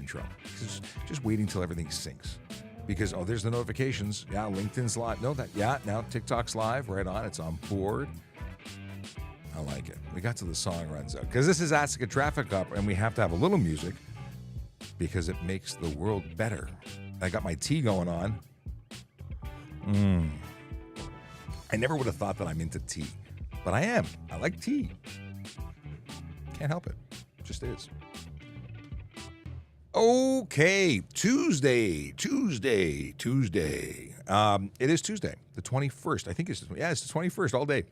intro. Just waiting till everything syncs. Because, oh, there's the notifications. Yeah, LinkedIn's live. No, now TikTok's live. Right on. It's on board. I like it. We got to the song runs out. Because this is Ask a Traffic Cop, and we have to have a little music because it makes the world better. I got my tea going on. I never would have thought that I'm into tea, but I am. I like tea. Can't help it. Just is. Okay, Tuesday. It is Tuesday, the 21st. I think it's the 21st all day.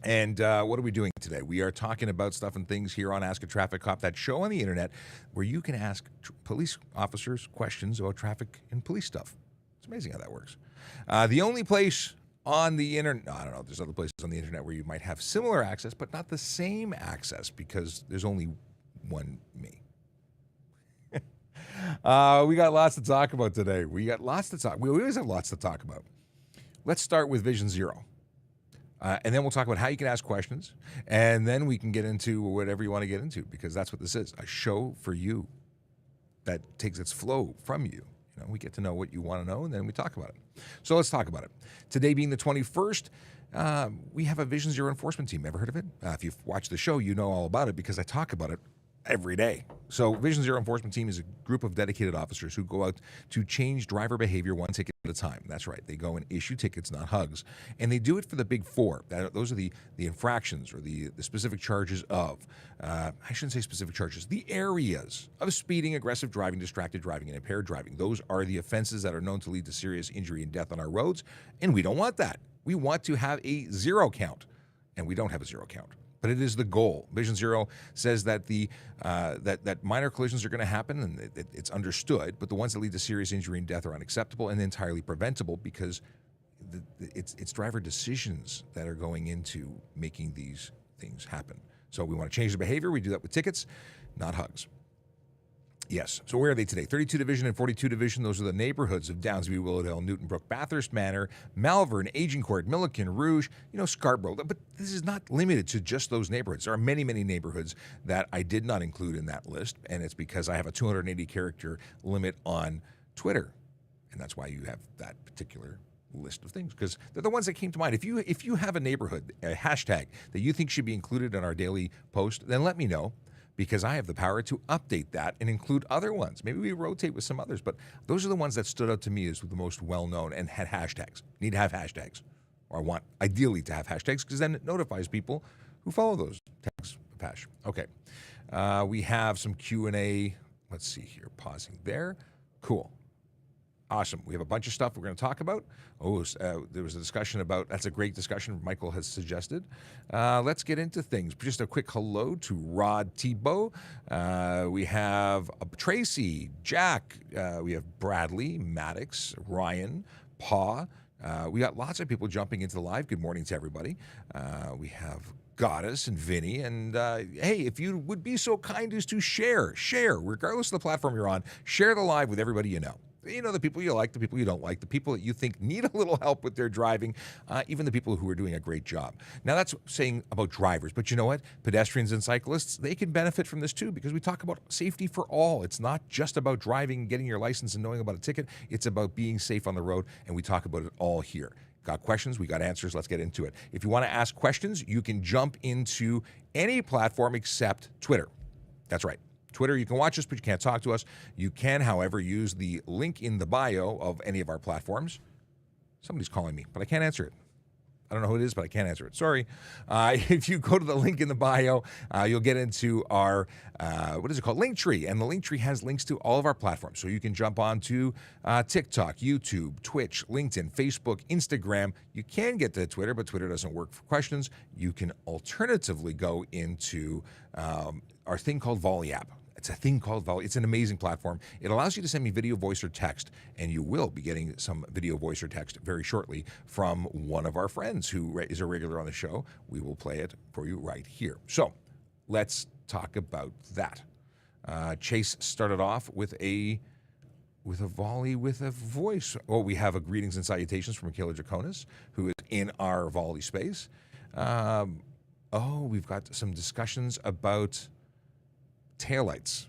And what are we doing today? We are talking about stuff and things here on Ask a Traffic Cop, that show on the internet where you can ask police officers questions about traffic and police stuff. It's amazing how that works. The only place on the internet, I don't know, there's other places on the internet where you might have similar access, but not the same access because there's only one me. We got lots to talk about today. We always have lots to talk about. Let's start with Vision Zero. And then we'll talk about how you can ask questions. And then we can get into whatever you want to get into, because that's what this is, a show for you that takes its flow from you. You know, we get to know what you want to know, and then we talk about it. So let's talk about it. Today being the 21st, we have a Vision Zero enforcement team. Ever heard of it? If you've watched the show, you know all about it because I talk about it every day. So Vision Zero enforcement team is a group of dedicated officers who go out to change driver behavior one ticket at a time. That's right. They go and issue tickets, not hugs. And they do it for the big four. Those are the infractions or the specific charges of, I shouldn't say specific charges, the areas of speeding, aggressive driving, distracted driving, and impaired driving. Those are the offenses that are known to lead to serious injury and death on our roads. And we don't want that. We want to have a zero count. And we don't have a zero count. But it is the goal. Vision Zero says that that minor collisions are going to happen, and it's understood, but the ones that lead to serious injury and death are unacceptable and entirely preventable because it's driver decisions that are going into making these things happen. So we want to change the behavior. We do that with tickets, not hugs. Yes. So where are they today? 32 Division and 42 Division. Those are the neighborhoods of Downsview, Willowdale, Newtonbrook, Bathurst Manor, Malvern, Agincourt, Milliken, Rouge, Scarborough. But this is not limited to just those neighborhoods. There are many, many neighborhoods that I did not include in that list, and it's because I have a 280 character limit on Twitter, and that's why you have that particular list of things, because they're the ones that came to mind. If you have a neighborhood, a hashtag that you think should be included in our daily post, then let me know, because I have the power to update that and include other ones. Maybe we rotate with some others, but those are the ones that stood out to me as the most well-known and had hashtags. Need to have hashtags, or I want ideally to have hashtags, because then it notifies people who follow those tags of hash. Okay, we have some Q&A. Let's see here, pausing there. Cool. Awesome. We have a bunch of stuff we're going to talk about. There was a discussion about, that's a great discussion Michael has suggested. Let's get into things. Just a quick hello to Rod Thibault. We have Tracy, Jack. We have Bradley, Maddox, Ryan, Paw. We got lots of people jumping into the live. Good morning to everybody. We have Goddess and Vinny. And hey, if you would be so kind as to share, regardless of the platform you're on, share the live with everybody you know. You know, the people you like, the people you don't like, the people that you think need a little help with their driving, even the people who are doing a great job. Now, that's saying about drivers, but you know what? Pedestrians and cyclists, they can benefit from this too, because we talk about safety for all. It's not just about driving, getting your license, and knowing about a ticket. It's about being safe on the road, and we talk about it all here. Got questions? We got answers. Let's get into it. If you want to ask questions, you can jump into any platform except Twitter. That's right. Twitter, you can watch us, but you can't talk to us. You can, however, use the link in the bio of any of our platforms. Somebody's calling me, but I can't answer it. I don't know who it is, but I can't answer it. Sorry. If you go to the link in the bio, you'll get into our, what is it called? Linktree. And the Linktree has links to all of our platforms. So you can jump on to TikTok, YouTube, Twitch, LinkedIn, Facebook, Instagram. You can get to Twitter, but Twitter doesn't work for questions. You can alternatively go into our thing called Volley app. It's a thing called Volley. It's an amazing platform. It allows you to send me video, voice, or text, and you will be getting some video, voice, or text very shortly from one of our friends who is a regular on the show. We will play it for you right here. So let's talk about that. Chase started off with a volley with a voice. Oh, we have a greetings and salutations from Michaela Draconis, who is in our volley space. We've got some discussions about taillights.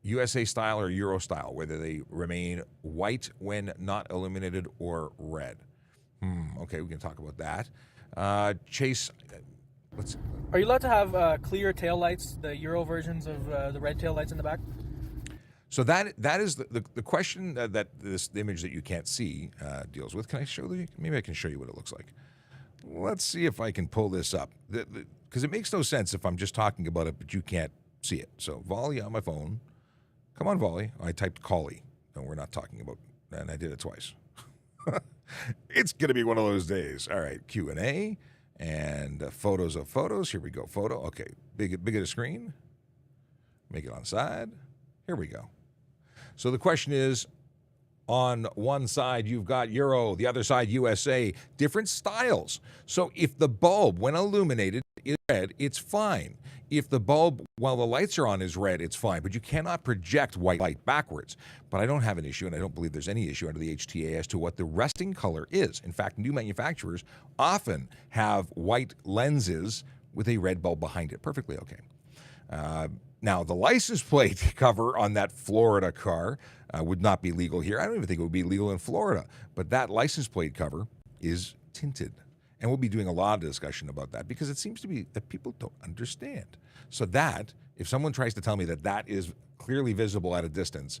USA style or Euro style, whether they remain white when not illuminated or red. Okay, we can talk about that. Chase, let's. Are you allowed to have clear taillights, the Euro versions of the red taillights in the back? So that is the question that this image that you can't see deals with. Can I show you? Maybe I can show you what it looks like. Let's see if I can pull this up. Because it makes no sense if I'm just talking about it, but you can't see it. So Volley on my phone. Come on, Volley. I typed Collie. No, we're not talking about, and I did it twice. It's going to be one of those days. All right, Q&A and photos of photos. Here we go. Photo. Okay, bigger the screen. Make it on side. Here we go. So the question is, on one side, you've got Euro, the other side, USA, different styles. So if the bulb, when illuminated, is red, it's fine. If the bulb, while the lights are on, is red, it's fine. But you cannot project white light backwards. But I don't have an issue, and I don't believe there's any issue under the HTA as to what the resting color is. In fact, new manufacturers often have white lenses with a red bulb behind it. Perfectly okay. Now, the license plate cover on that Florida car would not be legal here. I don't even think it would be legal in Florida. But that license plate cover is tinted. And we'll be doing a lot of discussion about that because it seems to be that people don't understand. So that, if someone tries to tell me that that is clearly visible at a distance,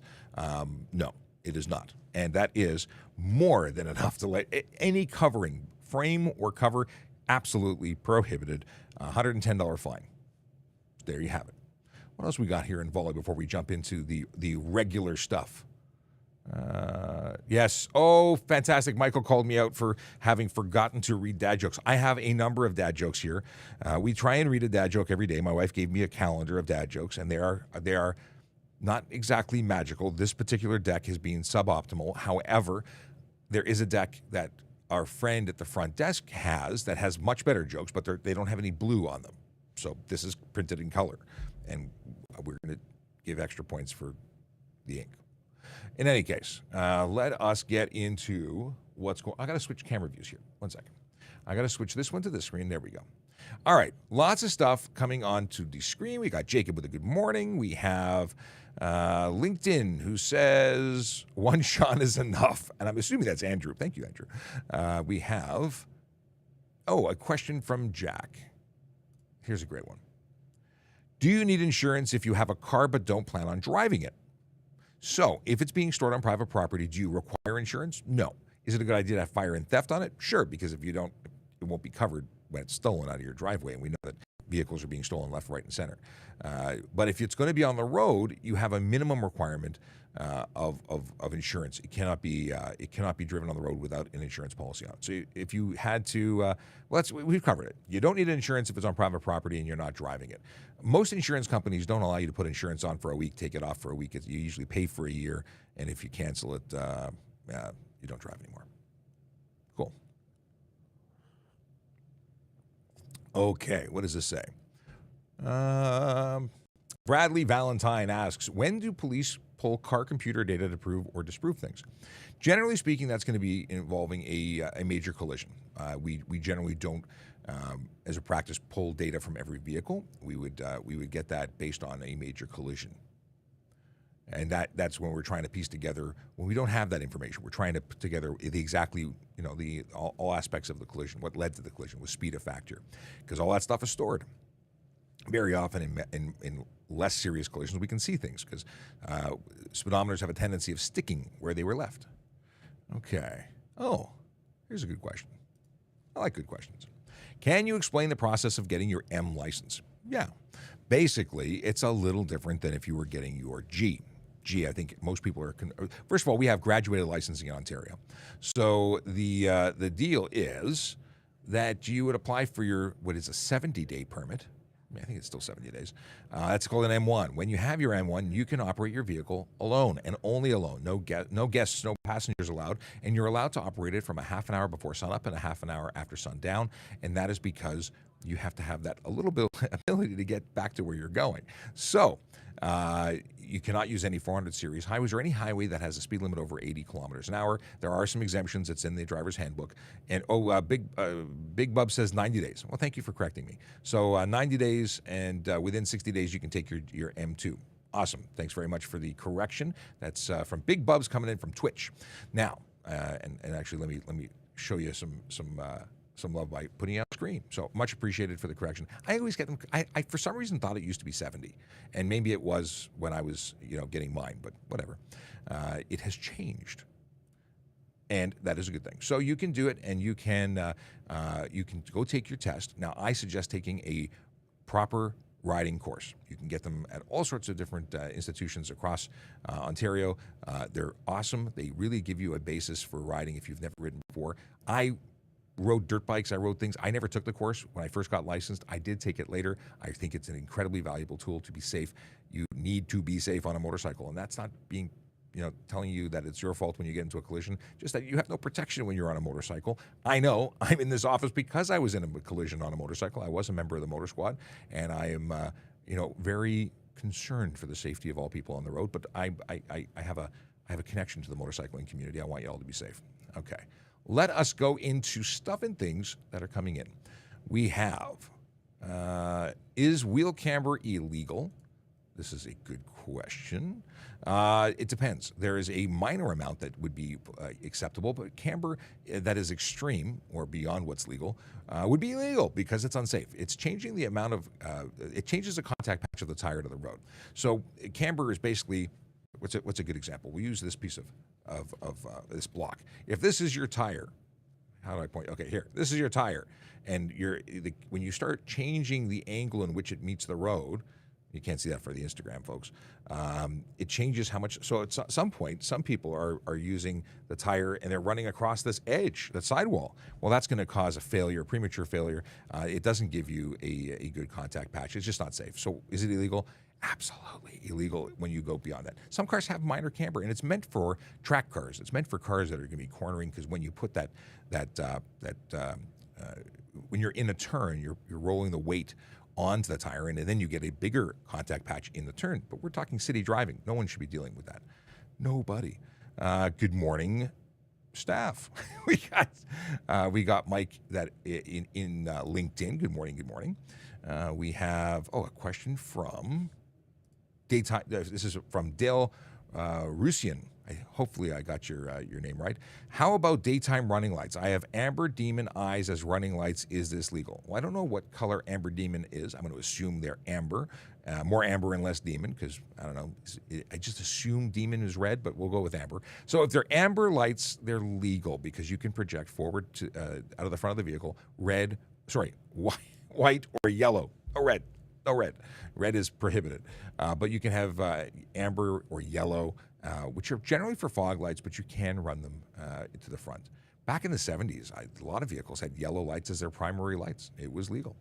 no, it is not. And that is more than enough to let any covering, frame or cover, absolutely prohibited. $110 fine. There you have it. What else we got here in Volley before we jump into the regular stuff? Yes. Oh, fantastic. Michael called me out for having forgotten to read dad jokes. I have a number of dad jokes here. We try and read a dad joke every day. My wife gave me a calendar of dad jokes, and they are not exactly magical. This particular deck has been suboptimal. However, there is a deck that our friend at the front desk has that has much better jokes, but they don't have any blue on them. So this is printed in color, and we're going to give extra points for the ink. In any case, let us get into what's going on. I got to switch camera views here. 1 second. I got to switch this one to this screen. There we go. All right. Lots of stuff coming onto the screen. We got Jacob with a good morning. We have LinkedIn who says one Sean is enough. And I'm assuming that's Andrew. Thank you, Andrew. We have, a question from Jack. Here's a great one. Do you need insurance if you have a car but don't plan on driving it? So, if it's being stored on private property, do you require insurance? No. Is it a good idea to have fire and theft on it? Sure, because if you don't, it won't be covered when it's stolen out of your driveway, and we know that vehicles are being stolen left, right, and center. But if it's going to be on the road, you have a minimum requirement of insurance. It cannot be driven on the road without an insurance policy on it. So if you had to, we've covered it. You don't need insurance if it's on private property and you're not driving it. Most insurance companies don't allow you to put insurance on for a week, take it off for a week. You usually pay for a year, and if you cancel it, you don't drive anymore. Cool. Okay, what does this say? Bradley Valentine asks, when do police pull car computer data to prove or disprove things? Generally speaking, that's going to be involving a major collision. We generally don't, as a practice, pull data from every vehicle. We would get that based on a major collision. And that's when we're trying to piece together, when we don't have that information, we're trying to put together all aspects of the collision, what led to the collision, was speed a factor, because all that stuff is stored. Very often in less serious collisions, we can see things because speedometers have a tendency of sticking where they were left. Okay. Oh, here's a good question. I like good questions. Can you explain the process of getting your M license? Yeah. Basically, it's a little different than if you were getting your G. G, I think most people are. First of all, we have graduated licensing in Ontario. So the deal is that you would apply for your, what is a 70-day permit. I think it's still 70 days. That's called an M1. When you have your M1, you can operate your vehicle alone and only alone. No guests, no passengers allowed. And you're allowed to operate it from a half an hour before sunup and a half an hour after sundown. And that is because you have to have that a little bit ability to get back to where you're going. So you cannot use any 400 series highways or any highway that has a speed limit over 80 kilometers an hour. There are some exemptions. It's in the driver's handbook. And Big Bub says 90 days. Well, thank you for correcting me. So 90 days, and within 60 days, you can take your M2. Awesome. Thanks very much for the correction. That's from Big Bubs coming in from Twitch. Now, and actually, let me show you some love by putting it on screen. So much appreciated for the correction. I always get them. I for some reason thought it used to be 70, and maybe it was when I was getting mine, but whatever. It has changed, and that is a good thing. So you can do it, and you can go take your test. Now, I suggest taking a proper riding course. You can get them at all sorts of different institutions across Ontario. They're awesome. They really give you a basis for riding if you've never ridden before. I rode dirt bikes. I rode things. I never took the course when I first got licensed. I did take it later. I think it's an incredibly valuable tool to be safe. You need to be safe on a motorcycle, and that's not being telling you that it's your fault when you get into a collision, just that you have no protection when you're on a motorcycle. I know I'm in this office because I was in a collision on a motorcycle. I was a member of the motor squad, and I am, very concerned for the safety of all people on the road, but I have a connection to the motorcycling community. I want you all to be safe. Okay. Let us go into stuff and things that are coming in. We have, is wheel camber illegal? This is a good question. It depends. There is a minor amount that would be acceptable, but camber that is extreme or beyond what's legal would be illegal because it's unsafe. It's changing the amount of, it changes the contact patch of the tire to the road. So camber is basically, what's a good example? We use this piece of this block. If this is your tire, how do I point? Okay, here. This is your tire, and when you start changing the angle in which it meets the road, you can't see that for the Instagram, folks. It changes how much. So at some point, some people are using the tire and they're running across this edge, the sidewall. Well, that's going to cause a failure, premature failure. It doesn't give you a good contact patch. It's just not safe. So is it illegal? Absolutely illegal when you go beyond that. Some cars have minor camber, and it's meant for track cars. It's meant for cars that are going to be cornering, because when you put when you're in a turn, you're rolling the weight onto the tire, and then you get a bigger contact patch in the turn. But we're talking city driving. No one should be dealing with that. Nobody. Good morning, staff. we got Mike that in LinkedIn. Good morning. Good morning. We have a question from daytime. This is from Dale Rusian. Hopefully I got your name right. How about daytime running lights? I have amber demon eyes as running lights. Is this legal? Well, I don't know what color amber demon is. I'm going to assume they're amber, more amber and less demon, because I don't know. I just assume demon is red, but we'll go with amber. So if they're amber lights, they're legal because you can project forward to out of the front of the vehicle white or yellow. No red. Red is prohibited. But you can have amber or yellow, which are generally for fog lights, but you can run them to the front. Back in the 70s, a lot of vehicles had yellow lights as their primary lights. It was legal.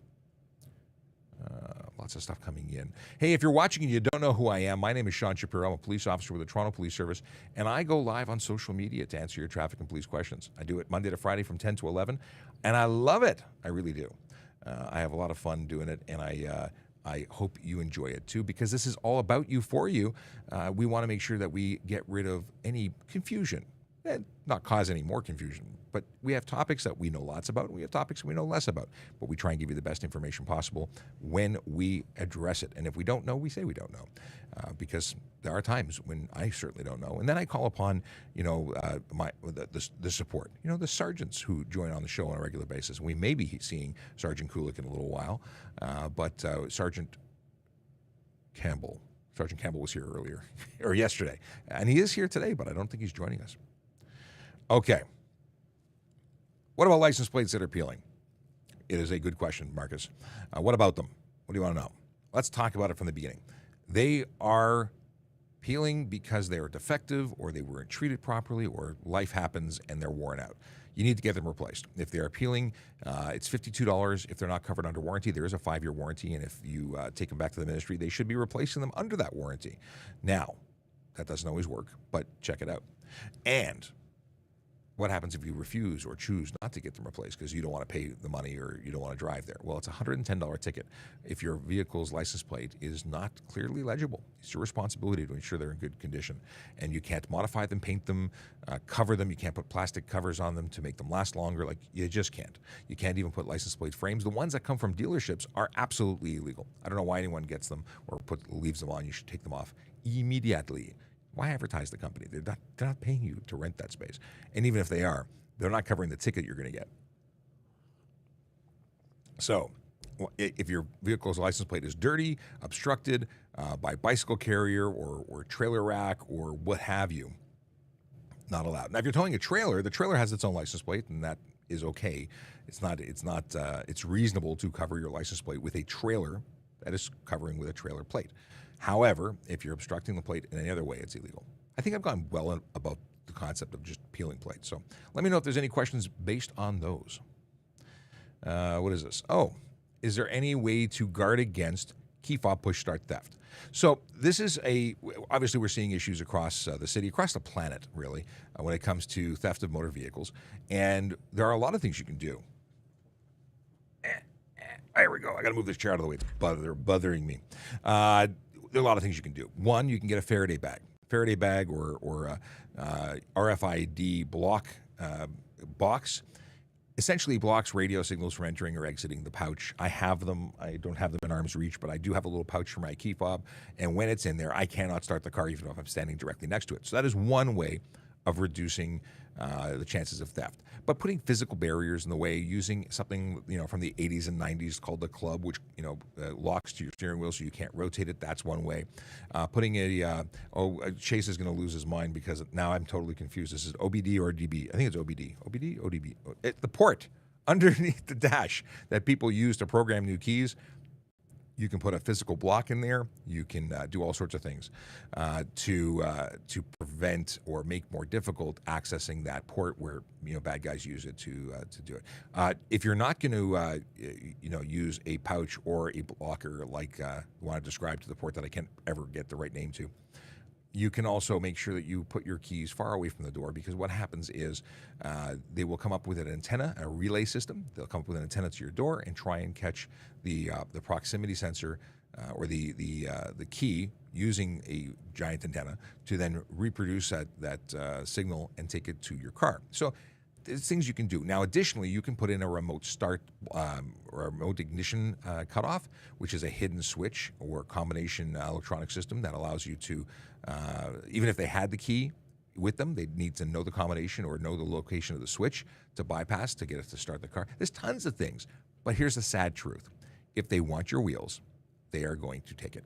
Lots of stuff coming in. Hey, if you're watching and you don't know who I am, my name is Sean Shapiro. I'm a police officer with the Toronto Police Service, and I go live on social media to answer your traffic and police questions. I do it Monday to Friday from 10 to 11, and I love it. I really do. I have a lot of fun doing it, and I hope you enjoy it too, because this is all about you, for you. We want to make sure that we get rid of any confusion and not cause any more confusion. But we have topics that we know lots about, and we have topics we know less about. But we try and give you the best information possible when we address it. And if we don't know, we say we don't know, because there are times when I certainly don't know. And then I call upon, the support, the sergeants who join on the show on a regular basis. We may be seeing Sergeant Kulik in a little while, but Sergeant Campbell was here earlier, or yesterday. And he is here today, but I don't think he's joining us. Okay. What about license plates that are peeling? It is a good question, Marcus. What about them? What do you want to know? Let's talk about it from the beginning. They are peeling because they are defective, or they weren't treated properly, or life happens and they're worn out. You need to get them replaced. If they are peeling, it's $52. If they're not covered under warranty, there is a 5-year warranty, and if you take them back to the ministry, they should be replacing them under that warranty. Now, that doesn't always work, but check it out. And what happens if you refuse or choose not to get them replaced because you don't want to pay the money or you don't want to drive there? Well, it's a $110 ticket if your vehicle's license plate is not clearly legible. It's your responsibility to ensure they're in good condition. And you can't modify them, paint them, cover them. You can't put plastic covers on them to make them last longer. Like, you just can't. You can't even put license plate frames. The ones that come from dealerships are absolutely illegal. I don't know why anyone gets them or leaves them on. You should take them off immediately. Why advertise the company? They're not paying you to rent that space. And even if they are, they're not covering the ticket you're going to get. So if your vehicle's license plate is dirty, obstructed by bicycle carrier or trailer rack or what have you, not allowed. Now, if you're towing a trailer, the trailer has its own license plate, and that is okay. It's reasonable to cover your license plate with a trailer that is covering with a trailer plate. However, if you're obstructing the plate in any other way, it's illegal. I think I've gone well about the concept of just peeling plates. So let me know if there's any questions based on those. What is this? Oh, is there any way to guard against key fob push start theft? So this is obviously we're seeing issues across the city, across the planet, really, when it comes to theft of motor vehicles. And there are a lot of things you can do. There we go. I got to move this chair out of the way. It's bothering me. There are a lot of things you can do. One, you can get a Faraday bag or RFID block box. Essentially blocks radio signals from entering or exiting the pouch. I have them. I don't have them in arm's reach, but I do have a little pouch for my key fob. And when it's in there, I cannot start the car even if I'm standing directly next to it. So that is one way of reducing the chances of theft. But putting physical barriers in the way, using something from the 80s and 90s called the club, which locks to your steering wheel so you can't rotate it. That's one way. Putting Chase is going to lose his mind because now I'm totally confused. This is OBD or DB? I think it's OBD. OBD, ODB. The port underneath the dash that people use to program new keys. You can put a physical block in there. You can do all sorts of things to prevent or make more difficult accessing that port where bad guys use it to do it. If you're not going to use a pouch or a blocker like the one I described to the port that I can't ever get the right name to, you can also make sure that you put your keys far away from the door, because what happens is they will come up with an antenna, a relay system. They'll come up with an antenna to your door and try and catch the proximity sensor or the key using a giant antenna to then reproduce that signal and take it to your car. So there's things you can do. Now, additionally, you can put in a remote start or a remote ignition cutoff, which is a hidden switch or combination electronic system that allows you to, even if they had the key with them, they'd need to know the combination or know the location of the switch to bypass to get it to start the car. There's tons of things. But here's the sad truth. If they want your wheels, they are going to take it.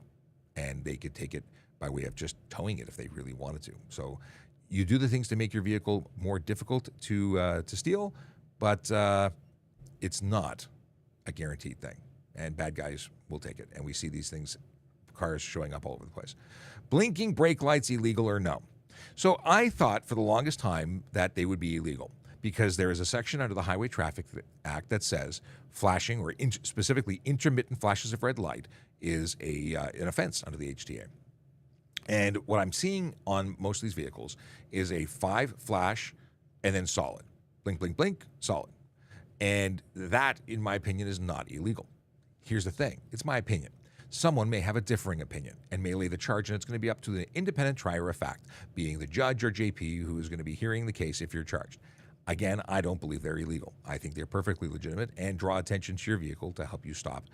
And they could take it by way of just towing it if they really wanted to. So you do the things to make your vehicle more difficult to steal, but it's not a guaranteed thing. And bad guys will take it. And we see these things, cars showing up all over the place. Blinking brake lights, illegal or no? So I thought for the longest time that they would be illegal, because there is a section under the Highway Traffic Act that says flashing, or specifically intermittent flashes of red light, is an offense under the HTA. And what I'm seeing on most of these vehicles is a 5 flash and then solid. Blink, blink, blink, solid. And that, in my opinion, is not illegal. Here's the thing. It's my opinion. Someone may have a differing opinion and may lay the charge, and it's going to be up to the independent trier of fact, being the judge or JP who is going to be hearing the case if you're charged. Again, I don't believe they're illegal. I think they're perfectly legitimate and draw attention to your vehicle to help you stop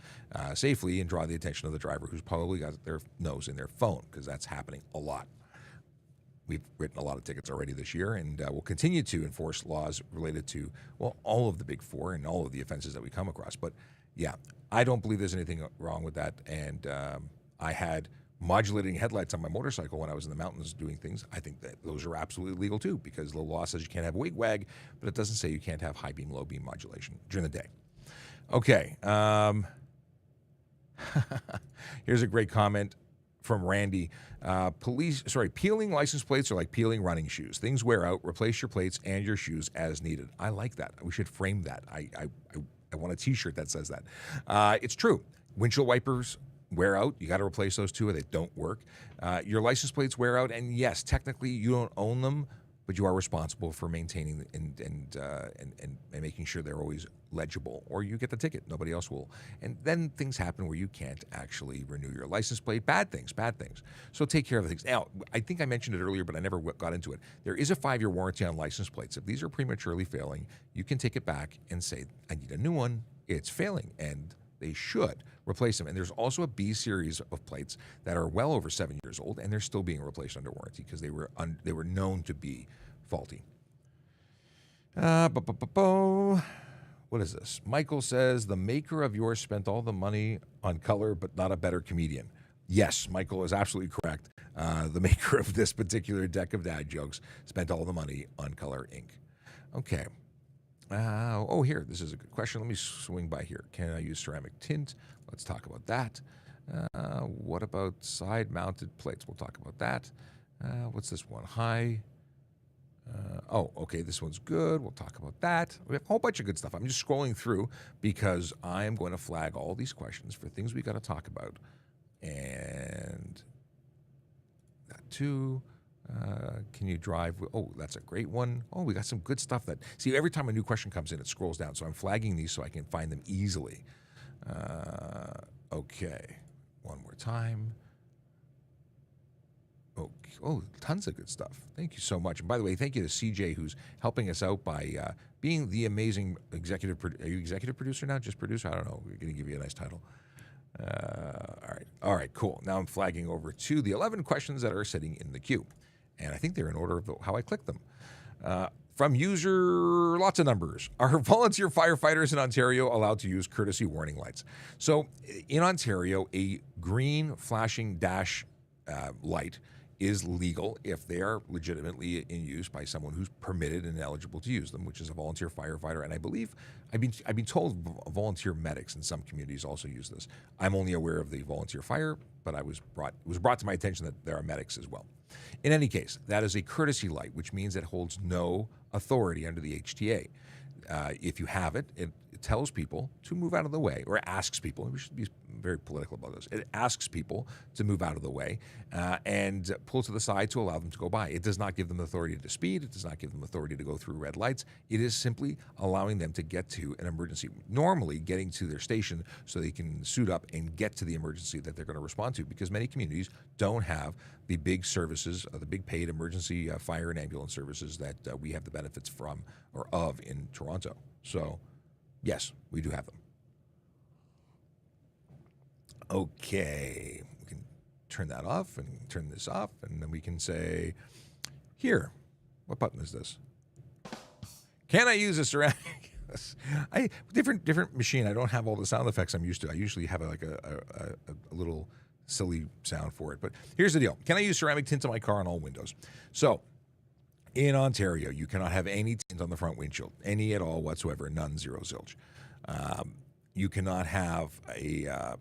safely and draw the attention of the driver who's probably got their nose in their phone, because that's happening a lot. We've written a lot of tickets already this year, and we'll continue to enforce laws related to, well, all of the big four and all of the offenses that we come across. But yeah, I don't believe there's anything wrong with that. And I had modulating headlights on my motorcycle when I was in the mountains doing things. I think that those are absolutely legal too, because the law says you can't have wig-wag, but it doesn't say you can't have high beam, low beam modulation during the day. Okay. Here's a great comment from Randy. Peeling license plates are like peeling running shoes. Things wear out. Replace your plates and your shoes as needed. I like that. We should frame that. I want a T-shirt that says that. It's true. Windshield wipers wear out. You got to replace those too, or they don't work. Your license plates wear out, and yes, technically you don't own them, but you are responsible for maintaining and making sure they're always legible, or you get the ticket. Nobody else will. And then things happen where you can't actually renew your license plate. Bad things. So take care of the things. Now, I think I mentioned it earlier, but I never got into it. There is a 5-year warranty on license plates. If these are prematurely failing, you can take it back and say, I need a new one. It's failing, and they should replace them. And there's also a B series of plates that are well over 7 years old, and they're still being replaced under warranty because they were known to be faulty. What is this? Michael says, the maker of yours spent all the money on color, but not a better comedian. Yes, Michael is absolutely correct. The maker of this particular deck of dad jokes spent all the money on color ink. Okay. Here, this is a good question. Let me swing by here. Can I use ceramic tint? Let's talk about that. What about side-mounted plates? We'll talk about that. What's this one? High. Okay, this one's good. We'll talk about that. We have a whole bunch of good stuff. I'm just scrolling through because I am going to flag all these questions for things we got to talk about. And that too. Can you drive? Oh, that's a great one. Oh, we got some good stuff that, see, every time a new question comes in, it scrolls down. So I'm flagging these so I can find them easily. Okay, one more time. Okay. Oh, tons of good stuff. Thank you so much. And by the way, thank you to CJ, who's helping us out by being the amazing executive. Are you executive producer now? Just producer? I don't know. We're going to give you a nice title. All right, cool. Now I'm flagging over to the 11 questions that are sitting in the queue. And I think they're in order of how I click them. From user, lots of numbers. Are volunteer firefighters in Ontario allowed to use courtesy warning lights? So in Ontario, a green flashing dash light is legal if they are legitimately in use by someone who's permitted and eligible to use them, which is a volunteer firefighter. And I believe I've been told volunteer medics in some communities also use this. I'm only aware of the volunteer fire, but it was brought to my attention that there are medics as well. In any case, that is a courtesy light, which means it holds no authority under the HTA. If you have it, it tells people to move out of the way, or asks people. We should be very political about this. It asks people to move out of the way and pull to the side to allow them to go by. It does not give them authority to speed. It does not give them authority to go through red lights. It is simply allowing them to get to an emergency, normally getting to their station so they can suit up and get to the emergency that they're going to respond to, because many communities don't have the big services, the big paid emergency fire and ambulance services that we have the benefits from or of in Toronto. So, yes, we do have them. Okay, we can turn that off and turn this off, and then we can say, here, what button is this? Can I use a ceramic? different machine. I don't have all the sound effects I'm used to. I usually have a little silly sound for it. But here's the deal. Can I use ceramic tint on my car on all windows? So, in Ontario, you cannot have any tint on the front windshield, any at all whatsoever, none, zero, zilch. You cannot have a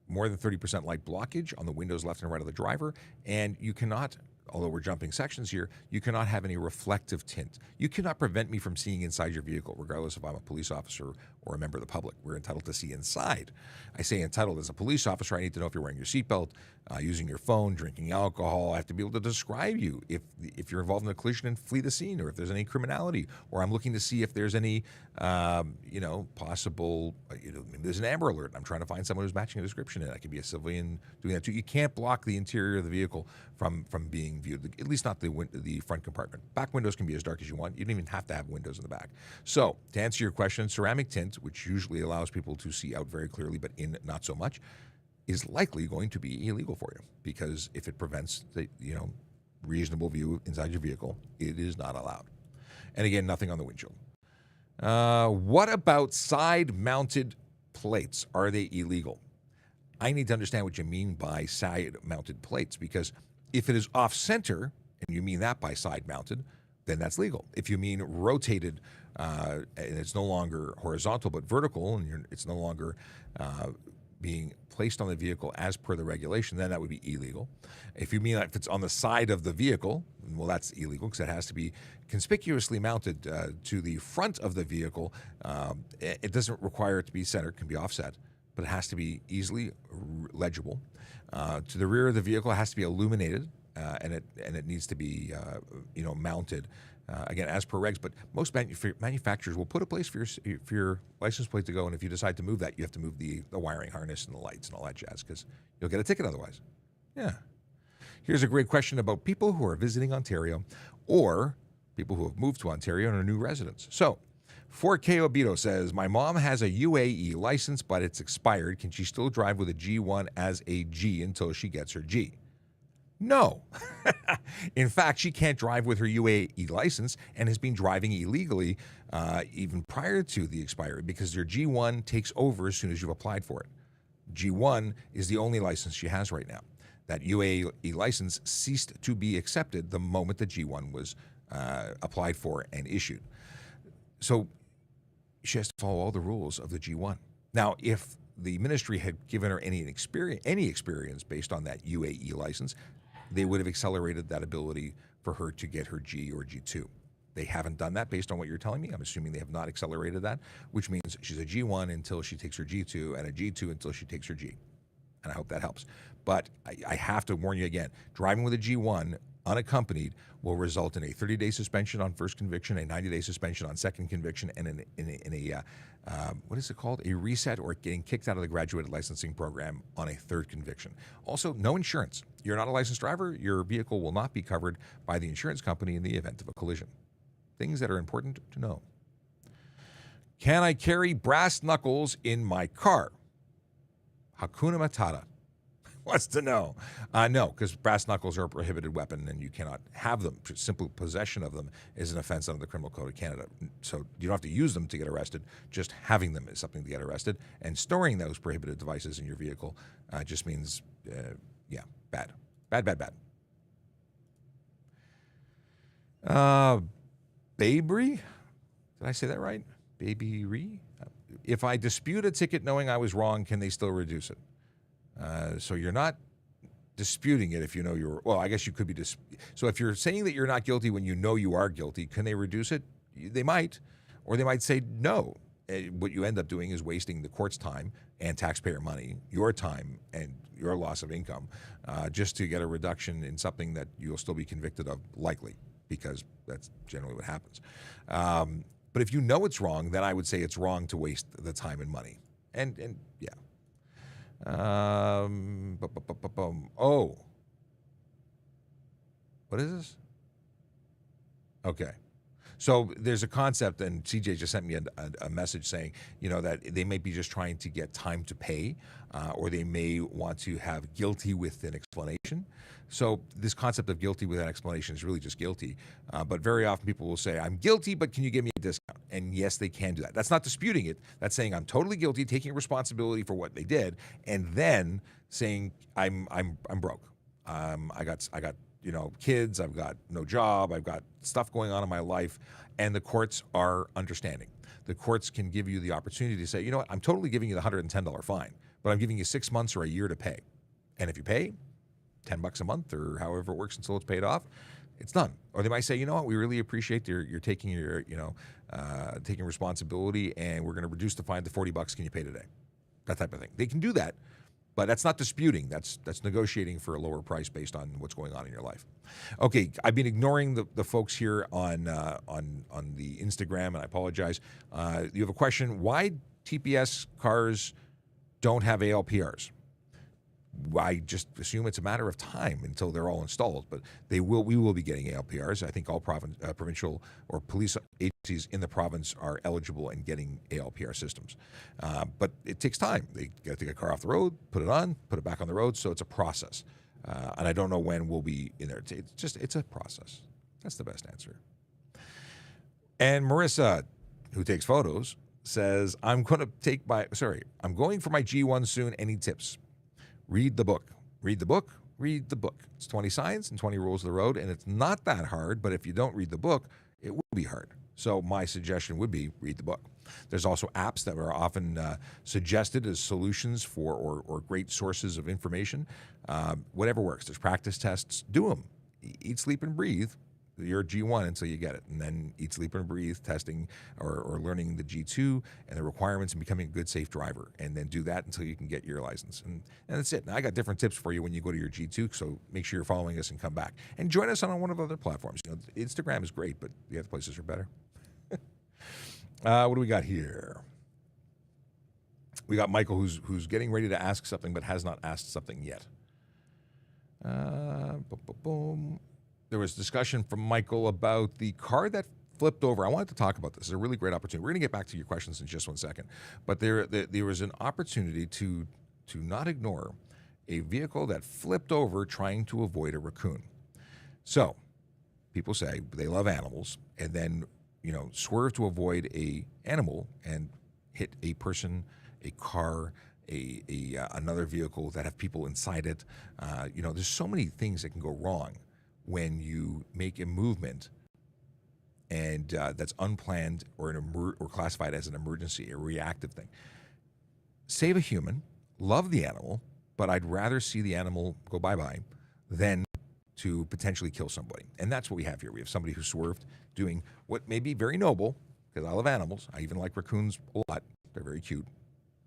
more than 30% light blockage on the windows left and right of the driver, and you cannot, although we're jumping sections here, you cannot have any reflective tint. You cannot prevent me from seeing inside your vehicle, regardless if I'm a police officer or a member of the public. We're entitled to see inside. I say entitled as a police officer. I need to know if you're wearing your seatbelt, using your phone, drinking alcohol. I have to be able to describe you if you're involved in a collision and flee the scene, or if there's any criminality, or I'm looking to see if there's any, possible, maybe there's an Amber Alert. I'm trying to find someone who's matching a description, and I could be a civilian doing that too. You can't block the interior of the vehicle from being viewed, at least not the front compartment. Back windows can be as dark as you want. You don't even have to have windows in the back. So, to answer your question, ceramic tint, which usually allows people to see out very clearly, but in not so much, is likely going to be illegal for you, because if it prevents the reasonable view inside your vehicle, it is not allowed. And again, nothing on the windshield. What about side-mounted plates? Are they illegal? I need to understand what you mean by side-mounted plates, because if it is off-center, and you mean that by side-mounted, then that's legal. If you mean rotated, and it's no longer horizontal but vertical, and it's no longer being placed on the vehicle as per the regulation, then that would be illegal. If you mean that if it's on the side of the vehicle, well, that's illegal, because it has to be conspicuously mounted to the front of the vehicle. It doesn't require it to be centered, it can be offset, but it has to be easily legible. To the rear of the vehicle, it has to be illuminated. and it needs to be mounted again as per regs. But most manufacturers will put a place for your license plate to go, and if you decide to move that, you have to move the wiring harness and the lights and all that jazz because you'll get a ticket otherwise. Yeah. Here's a great question about people who are visiting Ontario or people who have moved to Ontario and are new residents. So, 4K Obito says, my mom has a UAE license, but it's expired. Can she still drive with a G1 as a G until she gets her G? No. In fact, she can't drive with her UAE license and has been driving illegally even prior to the expiry because their G1 takes over as soon as you've applied for it. G1 is the only license she has right now. That UAE license ceased to be accepted the moment the G1 was applied for and issued. So she has to follow all the rules of the G1. Now, if the ministry had given her any experience based on that UAE license, they would have accelerated that ability for her to get her G or G2. They haven't done that based on what you're telling me. I'm assuming they have not accelerated that, which means she's a G1 until she takes her G2 and a G2 until she takes her G. And I hope that helps. But I have to warn you again, driving with a G1 unaccompanied will result in a 30-day suspension on first conviction, a 90-day suspension on second conviction, and in a what is it called? A reset or getting kicked out of the graduated licensing program on a third conviction. Also, no insurance. You're not a licensed driver. Your vehicle will not be covered by the insurance company in the event of a collision. Things that are important to know. Can I carry brass knuckles in my car? Hakuna Matata wants to know. No, because brass knuckles are a prohibited weapon and you cannot have them. Simple possession of them is an offense under the Criminal Code of Canada. So you don't have to use them to get arrested. Just having them is something to get arrested. And storing those prohibited devices in your vehicle just means, bad. Bad. Babery? Did I say that right? Babery? If I dispute a ticket knowing I was wrong, can they still reduce it? So you're not disputing it if you know you're, well, I guess you could be, so if you're saying that you're not guilty when you know you are guilty, can they reduce it? They might, or they might say no. What you end up doing is wasting the court's time and taxpayer money, your time and your loss of income, just to get a reduction in something that you'll still be convicted of, likely, because that's generally what happens. But if you know it's wrong, then I would say it's wrong to waste the time and money. And yeah. Oh. What is this? Okay. So there's a concept, and CJ just sent me a message saying, that they may be just trying to get time to pay, or they may want to have guilty with an explanation. So this concept of guilty with an explanation is really just guilty. But very often people will say, I'm guilty, but can you give me a discount? And yes, they can do that. That's not disputing it. That's saying I'm totally guilty, taking responsibility for what they did, and then saying I'm broke. I got kids, I've got no job, I've got stuff going on in my life, and the courts are understanding. The courts can give you the opportunity to say, you know what, I'm totally giving you the $110 fine, but I'm giving you 6 months or a year to pay. And if you pay $10 a month or however it works until it's paid off, it's done. Or they might say, you know what, we really appreciate you're taking taking responsibility, and we're going to reduce the fine to $40. Can you pay today? That type of thing. They can do that. But that's not disputing. That's negotiating for a lower price based on what's going on in your life. Okay, I've been ignoring the folks here on the Instagram, and I apologize. You have a question: why TPS cars don't have ALPRs? I just assume it's a matter of time until they're all installed, but we will be getting ALPRs. I think all provincial or police agencies in the province are eligible and getting ALPR systems. But it takes time. They got to take a car off the road, put it on, put it back on the road, so it's a process. And I don't know when we'll be in there. It's a process. That's the best answer. And Marissa, who takes photos, says, I'm going for my G1 soon. Any tips? Read the book. Read the book. Read the book. It's 20 signs and 20 rules of the road, and it's not that hard, but if you don't read the book, it will be hard. So my suggestion would be read the book. There's also apps that are often suggested as solutions for or great sources of information. Whatever works. There's practice tests. Do them. Eat, sleep, and breathe. your G1 until you get it, and then eat, sleep, and breathe, testing or learning the G2 and the requirements and becoming a good, safe driver, and then do that until you can get your license. And that's it. Now, I got different tips for you when you go to your G2, so make sure you're following us and come back. And join us on one of the other platforms. You know, Instagram is great, but the other places are better. What do we got here? We got Michael who's getting ready to ask something but has not asked something yet. Boom. There was discussion from Michael about the car that flipped over. I wanted to talk about this. It's a really great opportunity. We're going to get back to your questions in just 1 second. But there was an opportunity to not ignore a vehicle that flipped over trying to avoid a raccoon. So people say they love animals and then, swerve to avoid a animal and hit a person, a car, another vehicle that have people inside it. There's so many things that can go wrong when you make a movement and that's unplanned or classified as an emergency, a reactive thing. Save a human, love the animal, but I'd rather see the animal go bye-bye than to potentially kill somebody. And that's what we have here. We have somebody who swerved doing what may be very noble, because I love animals. I even like raccoons a lot. They're very cute.